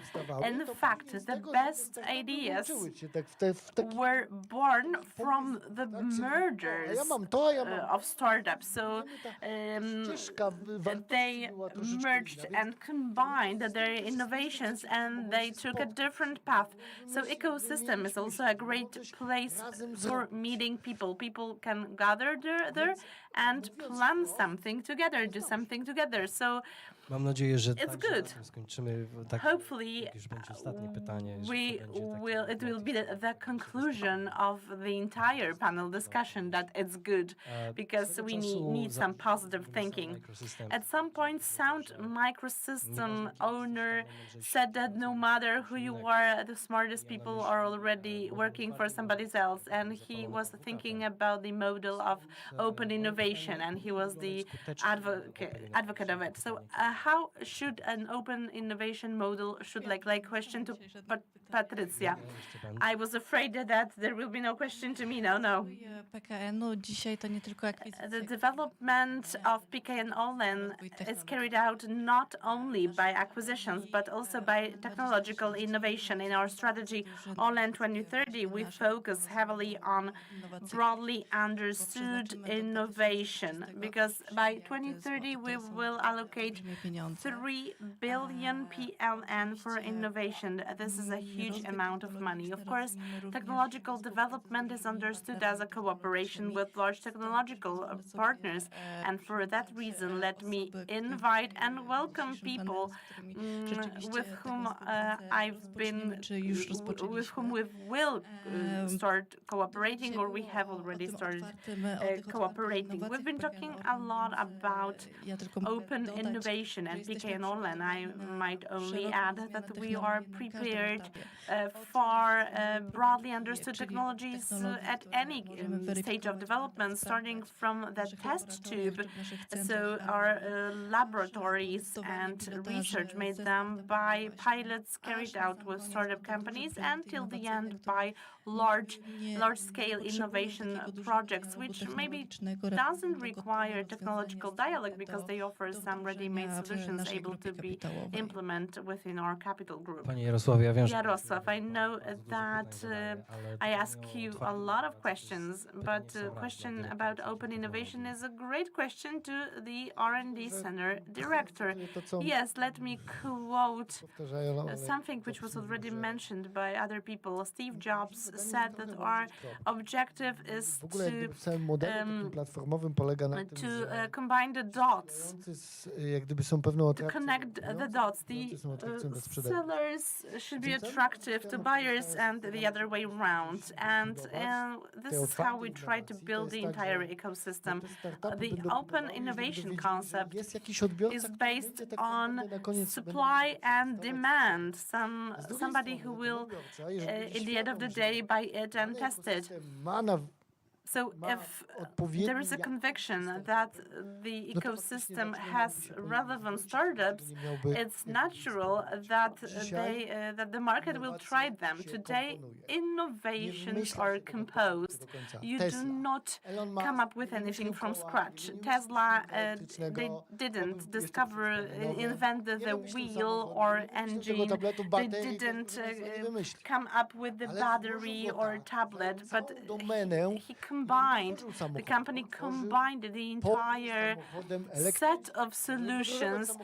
in fact, the best ideas were born from the mergers of startups. So they merged and combined their innovations, and they took a different path. So ecosystem is also a great place for meeting people. People can gather there and plan something together, do something together. So Mam nadzieję, że it's także na good. tym skończymy. Tak, Hopefully, jak już będzie ostatnie pytanie. Jeżeli to będzie takie it will be the conclusion of the entire panel discussion that it's good, because we need some positive thinking. At some point, Sound Microsystem owner said that no matter who you are, the smartest people are already working for somebody else, and he was thinking about the model of open innovation, and he was the advocate of it. So how should an open innovation model question to Patrycja? I was afraid that there will be no question to me. No. The development of PKN ORLEN is carried out not only by acquisitions, but also by technological innovation. In our strategy, ORLEN 2030, we focus heavily on broadly understood innovation, because by 2030, we will allocate 3 billion PLN for innovation. This is a huge amount of money. Of course, technological development is understood as a cooperation with large technological partners, and for that reason, let me invite and welcome people with whom we will start cooperating, or we have already started cooperating. We've been talking a lot about open innovation at PKN ORLEN. I might only add that we are prepared for broadly understood technologies at any stage of development, starting from the test tube. So our laboratories and research made them by pilots carried out with startup companies, until the end by large-scale innovation projects, which maybe doesn't require technological dialogue, because they offer some ready-made solutions able to be implemented within our capital group. Panie Jarosławie, ja wiem, że... Jaroslaw, I know that I ask you a lot of questions, but the question about open innovation is a great question to the R&D Center director. Yes, let me quote something which was already mentioned by other people. Steve Jobs said that our objective is to combine the dots, to connect the dots. The sellers should be attractive to buyers and the other way around. And this is how we try to build the entire ecosystem. The open innovation concept is based on supply and demand. Somebody who will, in the end of the day, buy it and test it. So if there is a conviction that the ecosystem has relevant startups, it's natural that that the market will try them. Today, innovations are composed. You do not come up with anything from scratch. Tesla, they didn't invent the wheel or engine. They didn't come up with the battery or tablet, but the company combined the entire set of solutions.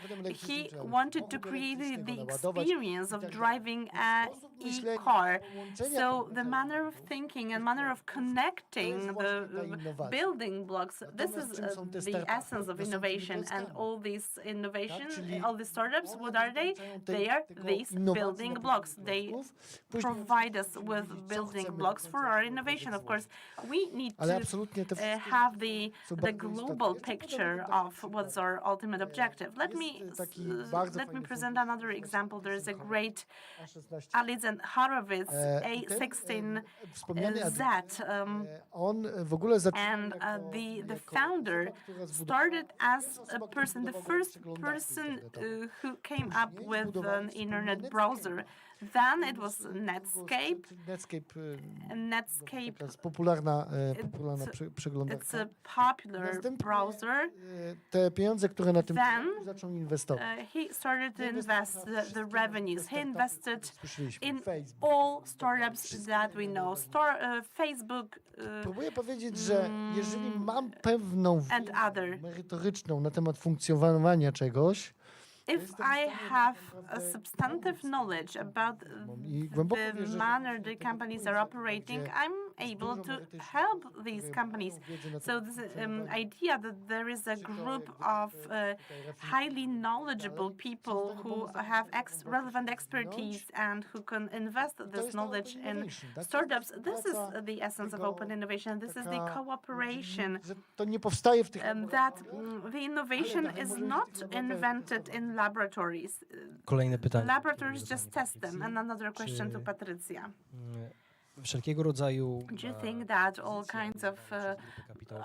He wanted to create the experience of driving an e-car. So the manner of thinking and manner of connecting the building blocks, this is the essence of innovation. And all these all these startups, what are they? They are these building blocks. They provide us with building blocks for our innovation. Of course, we need to have the global picture of what's our ultimate objective. Let me present another example. There is a great Alizan Horowitz A16Z, and the founder started as a person, the first person who came up with an internet browser. Then it was Netscape. Netscape. It's a popular browser. Then he started to invest the revenues. He invested in all startups that we know. Facebook and other. If I have a substantive knowledge about the manner the companies are operating, I'm able to help these companies. So this idea that there is a group of highly knowledgeable people who have relevant expertise and who can invest this knowledge in startups, this is the essence of open innovation. This is the cooperation. That the innovation is not invented in laboratories. Kolejne pytanie. Laboratories just test them. And another question to Patrycja. Wszelkiego rodzaju Do you think that all kinds of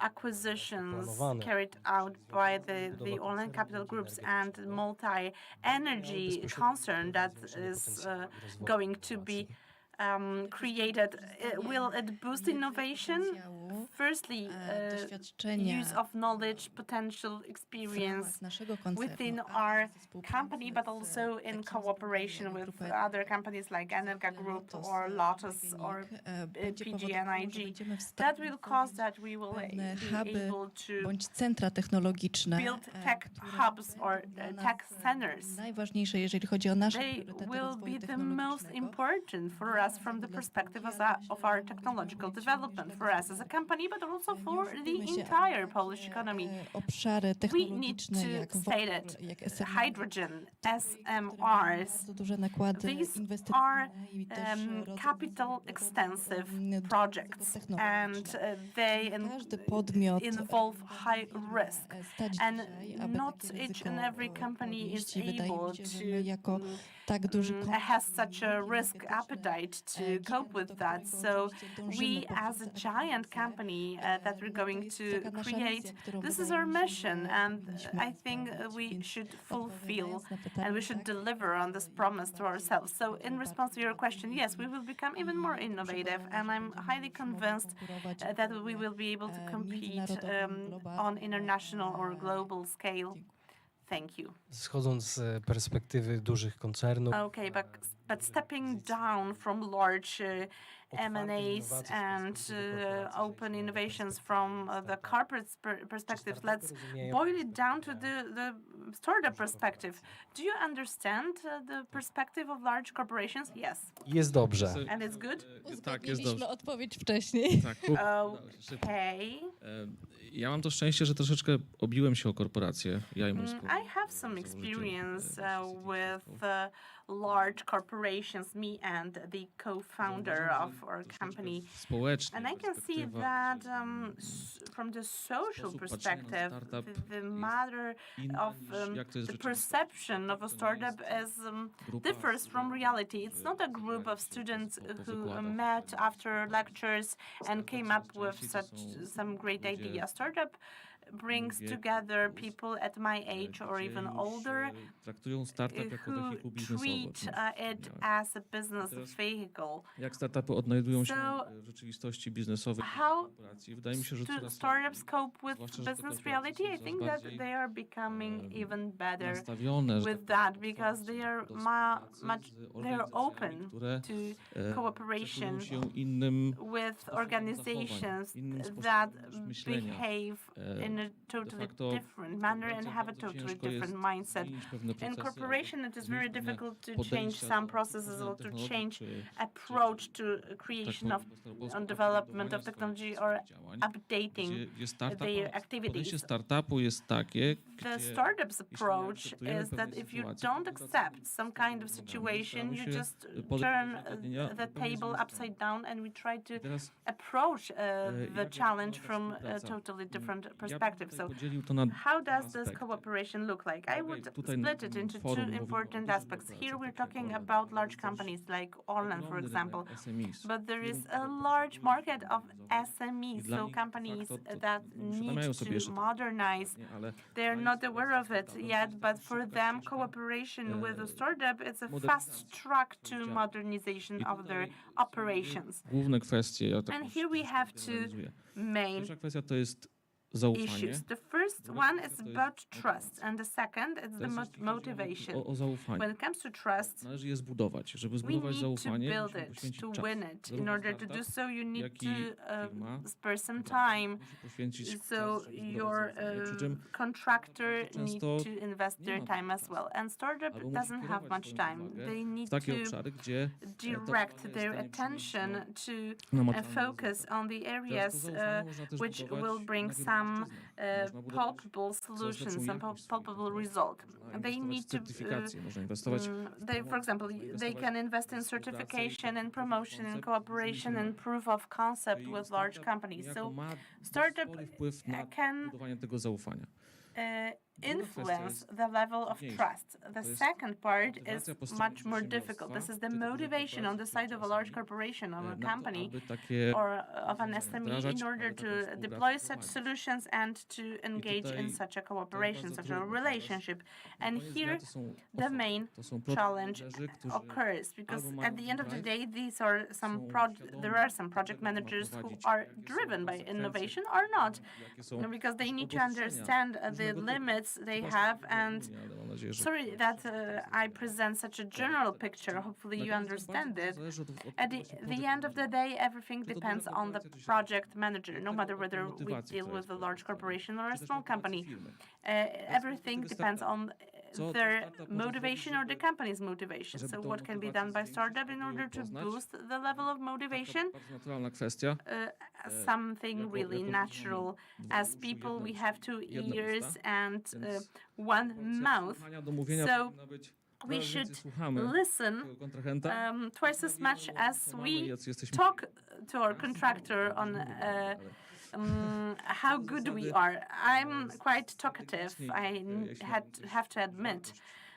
acquisitions carried out by the ORLEN capital groups and multi-energy concern that is going to be created, will it boost innovation? Firstly, use of knowledge, potential experience within our company, but also in cooperation with other companies like Energa Group or Lotus or PGNiG. That will cause that we will be able to build tech hubs or tech centers. They will be the most important for us from the perspective of our technological development, for us as a company, but also for the entire Polish economy. We need to state it. Hydrogen, SMRs, these are capital-extensive projects, and they involve high risk. And not each and every company is able to has such a risk appetite to cope with that. So we, as a giant company that we're going to create, this is our mission, and I think we should fulfill and we should deliver on this promise to ourselves. So in response to your question, yes, we will become even more innovative, and I'm highly convinced that we will be able to compete on international or global scale. Thank you. Schodząc z perspektywy dużych koncernów. Okay, but stepping down from large M&As and open innovations from the corporate perspective, let's boil it down to the startup perspective. Do you understand the perspective of large corporations? Yes. Jest dobrze. And it's good? Tak, jest dobrze. Odpowiedź wcześniej. Tak. Okay. Ja mam to szczęście, że troszeczkę obiłem się o korporacje. Ja i mój I have some experience with large corporations, me and the co-founder of our company. And I can see that from the social perspective, the matter of the perception of a startup is differs from reality. It's not a group of students who met after lectures and came up with some great idea. A startup brings together people at my age or even older Traktują startup jako who wehikuł biznesowy. treat it as a business vehicle. Jak startupy odnajdują się So, w rzeczywistości biznesowej how korporacji? Wydaje mi się, że coraz startups cope with zwłaszcza, że te business korporacje reality? są I think coraz that bardziej, they are becoming even better nastawione, że with that because they are they are open które to cechują cooperation się innym with organizations that myślenia. behave in a totally facto different manner and have a bardzo totally ciężko jest different mindset. zmienić pewne In procesy, corporation, it is very różne difficult to podejścia change some do processes or to technologii, change czy approach to creation of on development of technology or updating gdzie startup, their podejście activities. startupu jest takie, The gdzie startup's approach akceptujemy is that pewnej if you sytuacji, don't która accept some kind of situation, you just turn the table upside down and we try to teraz approach the challenge from a totally different perspective. So podzielił to na how does this aspekty. cooperation look like? I would Tutaj split it into two forum important mówimy o aspects. dużej Here we're współpracy, talking takie jak about ORLEN. large companies like ORLEN, for Ogromny example, rynek SMEs. but there is Firm, a które large market of potrzebują SMEs, dla so nich de companies facto to that uświadamiają need sobie to jeszcze to, modernize. nie, ale They're dla not nich aware of it sytuacja yet, jest but for szybka them, ścieżka, cooperation with a startup is a modernizacji fast track to działań. modernization I of their tutaj są operations. główne kwestie, ja tak And już here we have two generalizuję. main Pierwsza kwestia to jest zaufanie. issues. The first one is about trust, and the second is To the jest, jeśli chodzi motivation. o zaufanie. When it comes to trust, Należy je zbudować. Żeby we zbudować need to zaufanie, build musimy it, poświęcić to czas. win it. In Zarówno order to startup, do so, you need jak i to firma spare some time. musi poświęcić So czas, żeby zbudować your zaufanie. Przy czym contractor need często to invest nie their ma time as well. And startup albo musi doesn't have kierować much swoją time. uwagę They w need takie to obszary, gdzie direct to their zaufanie jest w stanie attention przynieść to namacalne focus rezultaty. on the Teraz to areas zaufanie można też which budować will bring na wielu some płaszczyznach. Można budować palpable solutions, lepszą some jakość swoich palpable result. Można They inwestować need w to certyfikację, można inwestować for example, they can invest in certification and promotion and cooperation and proof of concept with large companies. So startup spory wpływ na can budowanie tego zaufania. influence the level of trust. The second part is much more difficult. This is the motivation on the side of a large corporation, of a company, or of an SME in order to deploy such solutions and to engage in such a cooperation, such a relationship. And here, the main challenge occurs because at the end of the day, these are there are some project managers who are driven by innovation or not, because they need to understand the limits they have. And sorry that I present such a general picture. Hopefully you understand it. At the end of the day, everything depends on the project manager, no matter whether we deal with a large corporation or a small company. Everything depends on their motivation or the company's motivation. So what can be done by startup in order to boost the level of motivation? Something really natural. As people, we have 2 ears and 1 mouth. So we should listen twice as much as we talk to our contractor on how good we are. I'm quite talkative, I have to admit.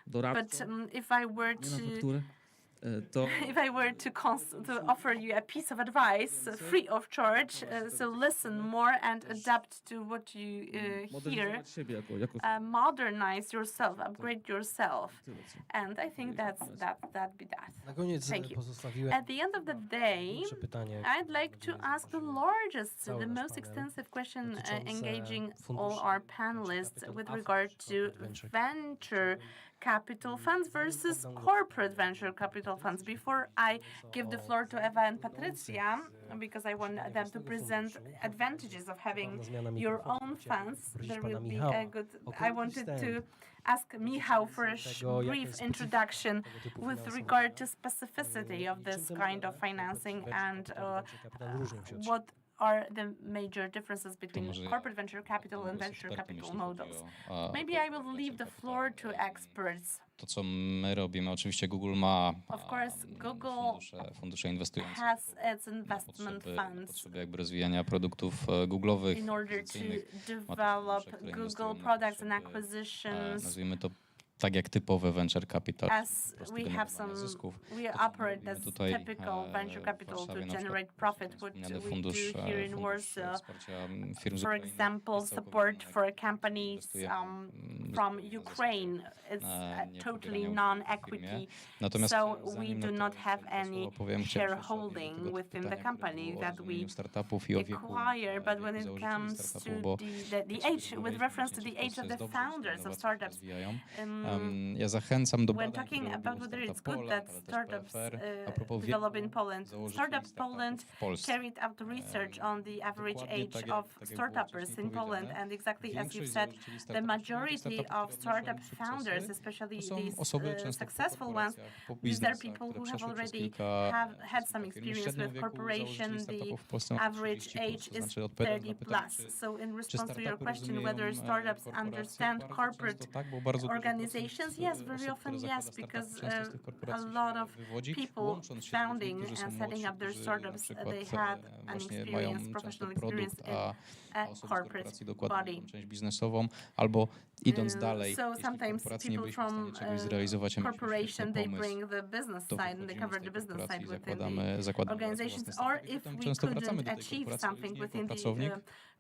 But if I were to offer you a piece of advice free of charge, so listen more and adapt to what you hear, modernize yourself, upgrade yourself, and I think that'd be that. Na koniec Thank you. pozostawiłem At the end of the day, pierwsze pytanie I'd like to ask the largest, the most extensive question engaging all our panelists with regard to venture capital funds versus corporate venture capital funds. Before I give the floor to Ewa and Patrycja, because I want them to present advantages of having your own funds, there will be a good... I wanted to ask Michał for a brief introduction with regard to specificity of this kind of financing and what are the major differences between może corporate venture capital and będę venture ekspertem, capital jeśli chodzi models? o Maybe I will leave the floor to experts. To, co my robimy, oczywiście Google ma Of course, Google fundusze inwestujące has its investment funds potrzeby jakby rozwijania produktów Google'owych, in order to akwizycyjnych. Ma też develop fundusze, które Google inwestują na products and potrzeby, acquisitions. nazwijmy to tak jak typowe venture capital, As po prostu we have generowanie some, zysków. we To, co my operate robimy as tutaj, typical venture w capital to Warszawie, na przykład generate profit, what wspomniany we fundusz, do here in fundusz Warsaw. wsparcia firm z For Ukrainy example, jest support całkowicie for companies inwestujemy from zupełnie na Ukraine. zasadzie, It's nie totally pobierania udziału w non-equity, firmie. Natomiast so we zanim do to not jeszcze have dwa słowa any powiem, chciałem się jeszcze odnieść do shareholding tego within the pytania, które company było o that we rozumieniu startupów i o wieku, acquire. But when it wieku comes założycieli to startupu, bo the age, with reference to the age of the founders of startups, ja zachęcam do when badań, talking które about robiło whether it's Startup good Poland, that ale też startups PFR, a propos develop wieku in Poland, założycieli Startup Poland w Polsce. carried out research on the average Dokładnie age tak of jak było startuppers wcześniej in Poland, powiedziane, and exactly as you've większość said, założycieli the startupów, majority startupów, of które odnoszą startup sukcesy, founders, especially to są these osoby często po successful ones, korporacjach, po these are biznesach, people które who have przeszły przez already kilka had some firm w experience średnim with wieku corporation. założycieli The startupów w Polsce ma average 30+, age to is znaczy odpowiadam na 30 pytanie, plus. So in czy response to your startupy question, rozumieją whether startups korporacje, understand bardzo corporate często tak, bo bardzo dużo organizations, procent, yes, very osób, often które yes, zakłada because startupy, często z tych a korporacji lot się of wywodzi, people łącząc się z ludźmi, founding którzy są and setting młodsi, up their którzy startups, na they przykład had an właśnie mają experience, często professional produkt, experience a in a osoby z corporate korporacji dokładnie body. tą część biznesową, albo idąc dalej, So jeśli sometimes korporacji nie people byliśmy w stanie from czegoś zrealizować, a mieliśmy corporation, świetny they pomysł, bring the business to side and they wychodzimy cover z the tej business korporacji side i within zakładamy własne organizations, or startupy. if Potem we często wracamy couldn't do tej achieve korporacji something już nie jako within the pracownik,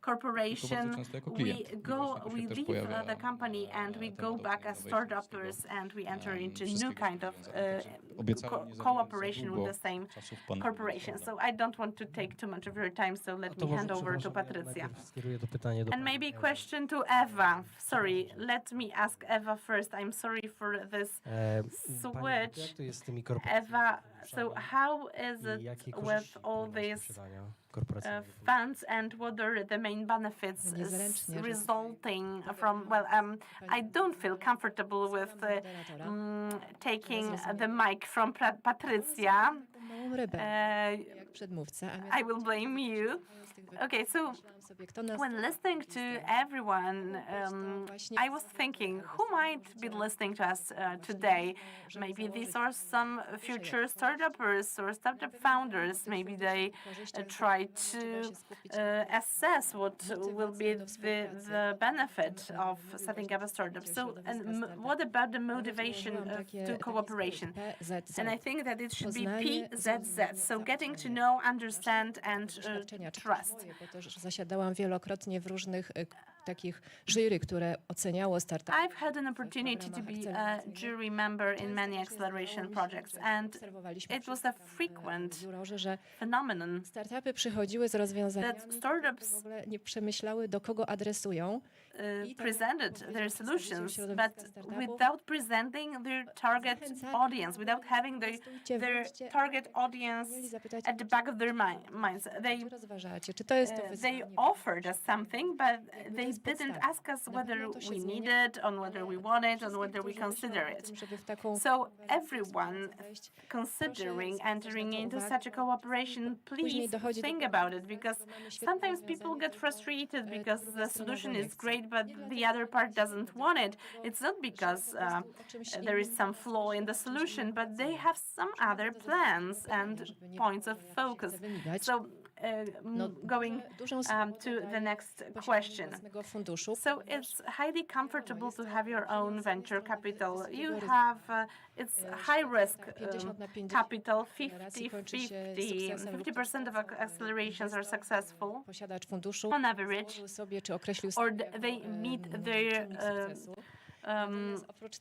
corporation, bardzo często jako we klient. I go, właśnie tu się we też leave pojawia, the company and we ten go rodzaj back as innovation, startuppers and we enter into wszystkiego new kind of związane. Także obiecałem nie zabierać za cooperation długo with the same czasu w Panu, corporation. prawda? So I don't want to take too much of your time, so let To me może, hand over to przepraszam, ja Patrycja. najpierw skieruję to pytanie do And pani maybe Ewy. question to Ewa. Sorry, let me ask Ewa first. I'm sorry for this Pani, switch. jak to jest z tymi korporacjami? Eva, so how is I jakie it korzyści with all płyną z these posiadania korporacyjnego funduszu? funds and what are the main benefits Niezręcznie, że resulting from, well, I don't feel comfortable with taking the mic from Patrycja. małą rybę, jak przedmówca. I will blame you. Okay, so when listening to everyone, I was thinking, who might be listening to us today? Maybe these are some future startuppers or startup founders. Maybe they try to assess what will be the benefit of setting up a startup. So, and what about the motivation to cooperation? And I think that it should be PZZ. So getting to know, understand, and trust. Bo też zasiadałam wielokrotnie w różnych takich jury, które oceniało startupy. I've had an opportunity to be a jury member in many acceleration projects, and it was a frequent phenomenon. Startupy przychodziły z rozwiązaniami, that startups w ogóle nie przemyślały, do kogo adresują. Presented their solutions, but without presenting their target audience, without having their target audience at the back of their minds. They offered us something, but they didn't ask us whether we need it, on whether we want it, on whether we consider it. So everyone considering entering into such a cooperation, please think about it, because sometimes people get frustrated because the solution is great, but the other part doesn't want it. It's not because there is some flaw in the solution, but they have some other plans and points of focus. So going to the next question. So it's highly comfortable to have your own venture capital. You have, it's high risk capital, 50-50. 50% of accelerations are successful on average, or they meet their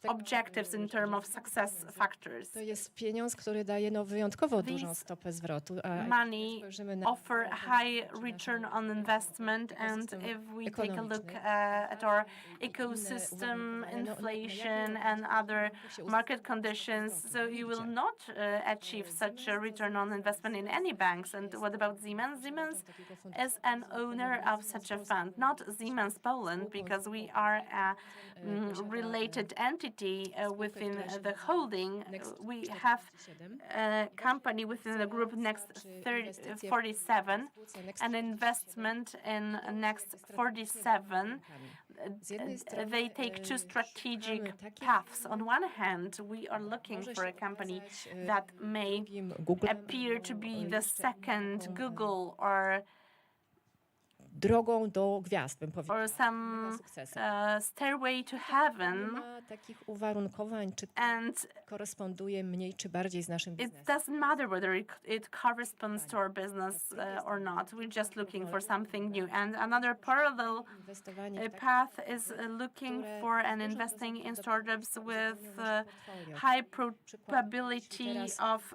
objectives in terms of success factors. To jest pieniądz, który daje wyjątkowo dużą stopę zwrotu. Money offer high return on investment, and if we take a look at our ecosystem, inflation and other market conditions, so you will not achieve such a return on investment in any banks. And what about Siemens? Siemens is an owner of such a fund, not Siemens Poland, because we are a related entity within the holding. We have a company within the group Next 47, an investment in Next 47. They take two strategic paths. On one hand, we are looking for a company that may appear to be the second Google or drogą do gwiazd, bym powiedziała, or some stairway to heaven. Ma takich uwarunkowań, czy And koresponduje mniej czy bardziej z naszym it biznesem. doesn't matter whether it corresponds to our business or not. We're just looking for something new. And another parallel path is looking for and investing in startups with high probability of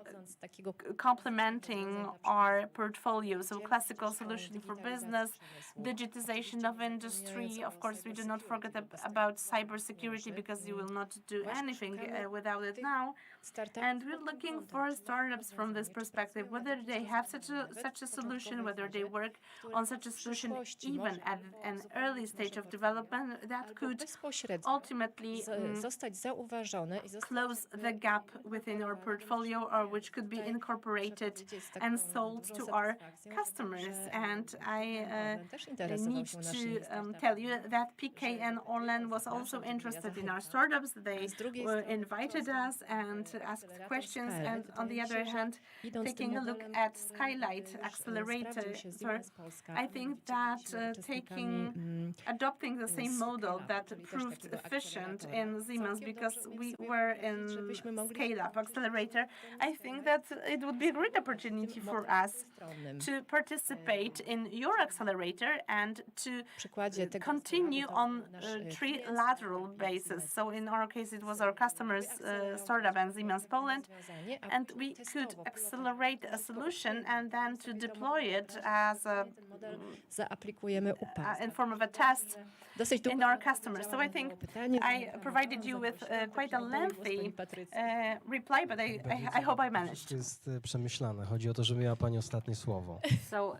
complementing our portfolio. So classical solution for business, digitization of industry. Of course, we do not forget about cybersecurity because you will not do anything without it now. And we're looking for startups from this perspective, whether they have such a solution, whether they work on such a solution even at an early stage of development that could ultimately zostać zauważone i close the gap within our portfolio, or which could be incorporated and sold to our customers. And I need to tell you that PKN ORLEN was also interested in our startups. They invited us and asked questions. And on the other hand, taking a look at Skylight Accelerator, I think that adopting the same model that proved efficient in Siemens, because we were in Scale-Up Accelerator, I think that it would be a great opportunity for us to participate in your accelerator and to continue on a trilateral basis. So in our case, it was our customers, startup and Siemens Poland, and we could accelerate a solution and then to deploy it as in form of a test in our customers. So I think I provided you with quite a lengthy reply, but I hope I managed. To jest przemyślane. Chodzi o to, że miała Pani ostatnie słowo. So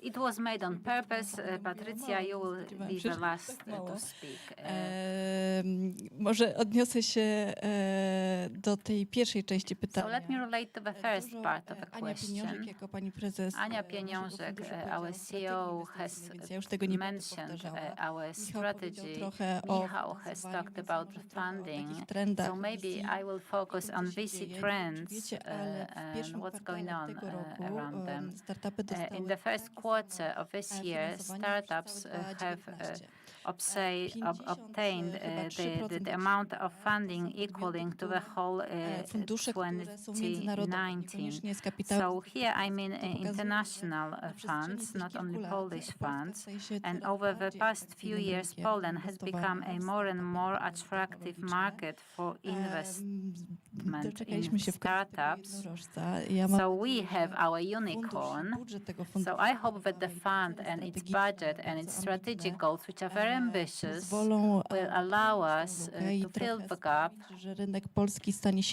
it was made on purpose. Patrycja, you will be the last to speak. Może odniosę się do tej pierwszej części pytania. So let me relate to the first part of the Ania Pieniążek question. jako pani prezes Ania Pieniążek, our CEO, has ja już tego nie będę mentioned powtarzała. our Michał strategy. powiedział trochę o Michał has talked about the funding. takich trendach So maybe I will focus on VC trends wiecie, ale w and pierwszym what's going kwartale on tego roku around them. startupy dostały In the first quarter of this year, startups have obtained the amount of funding equaling to the whole 2019. So here I mean international funds, not only Polish funds. And over the past few years, Poland has become a more and more attractive market for investment in startups. So we have our unicorn. So I hope that the fund and its budget and its strategic goals, which are very ambitious, will allow us to fill the gap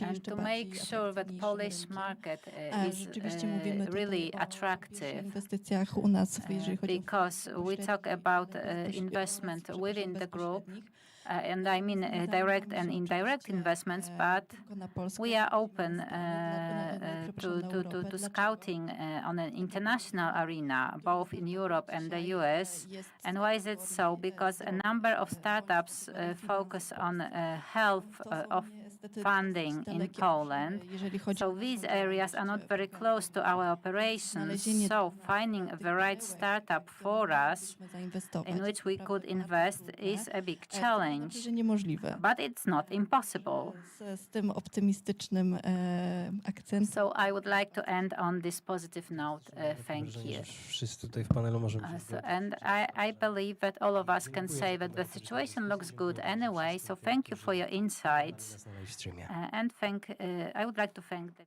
and to make sure that Polish market is really attractive. Because we talk about investment within the group, and I mean direct and indirect investments, but we are open to scouting on an international arena, both in Europe and the US. And why is it so? Because a number of startups focus on health of funding in Poland. So these areas are not very close to our operations. So finding the right startup for us in which we could invest is a big challenge. But it's not impossible. So I would like to end on this positive note. Thank you. Wszyscy tutaj w panelu możemy And I believe that all of us can say that the situation looks good anyway. So thank you for your insights. And I would like to thank the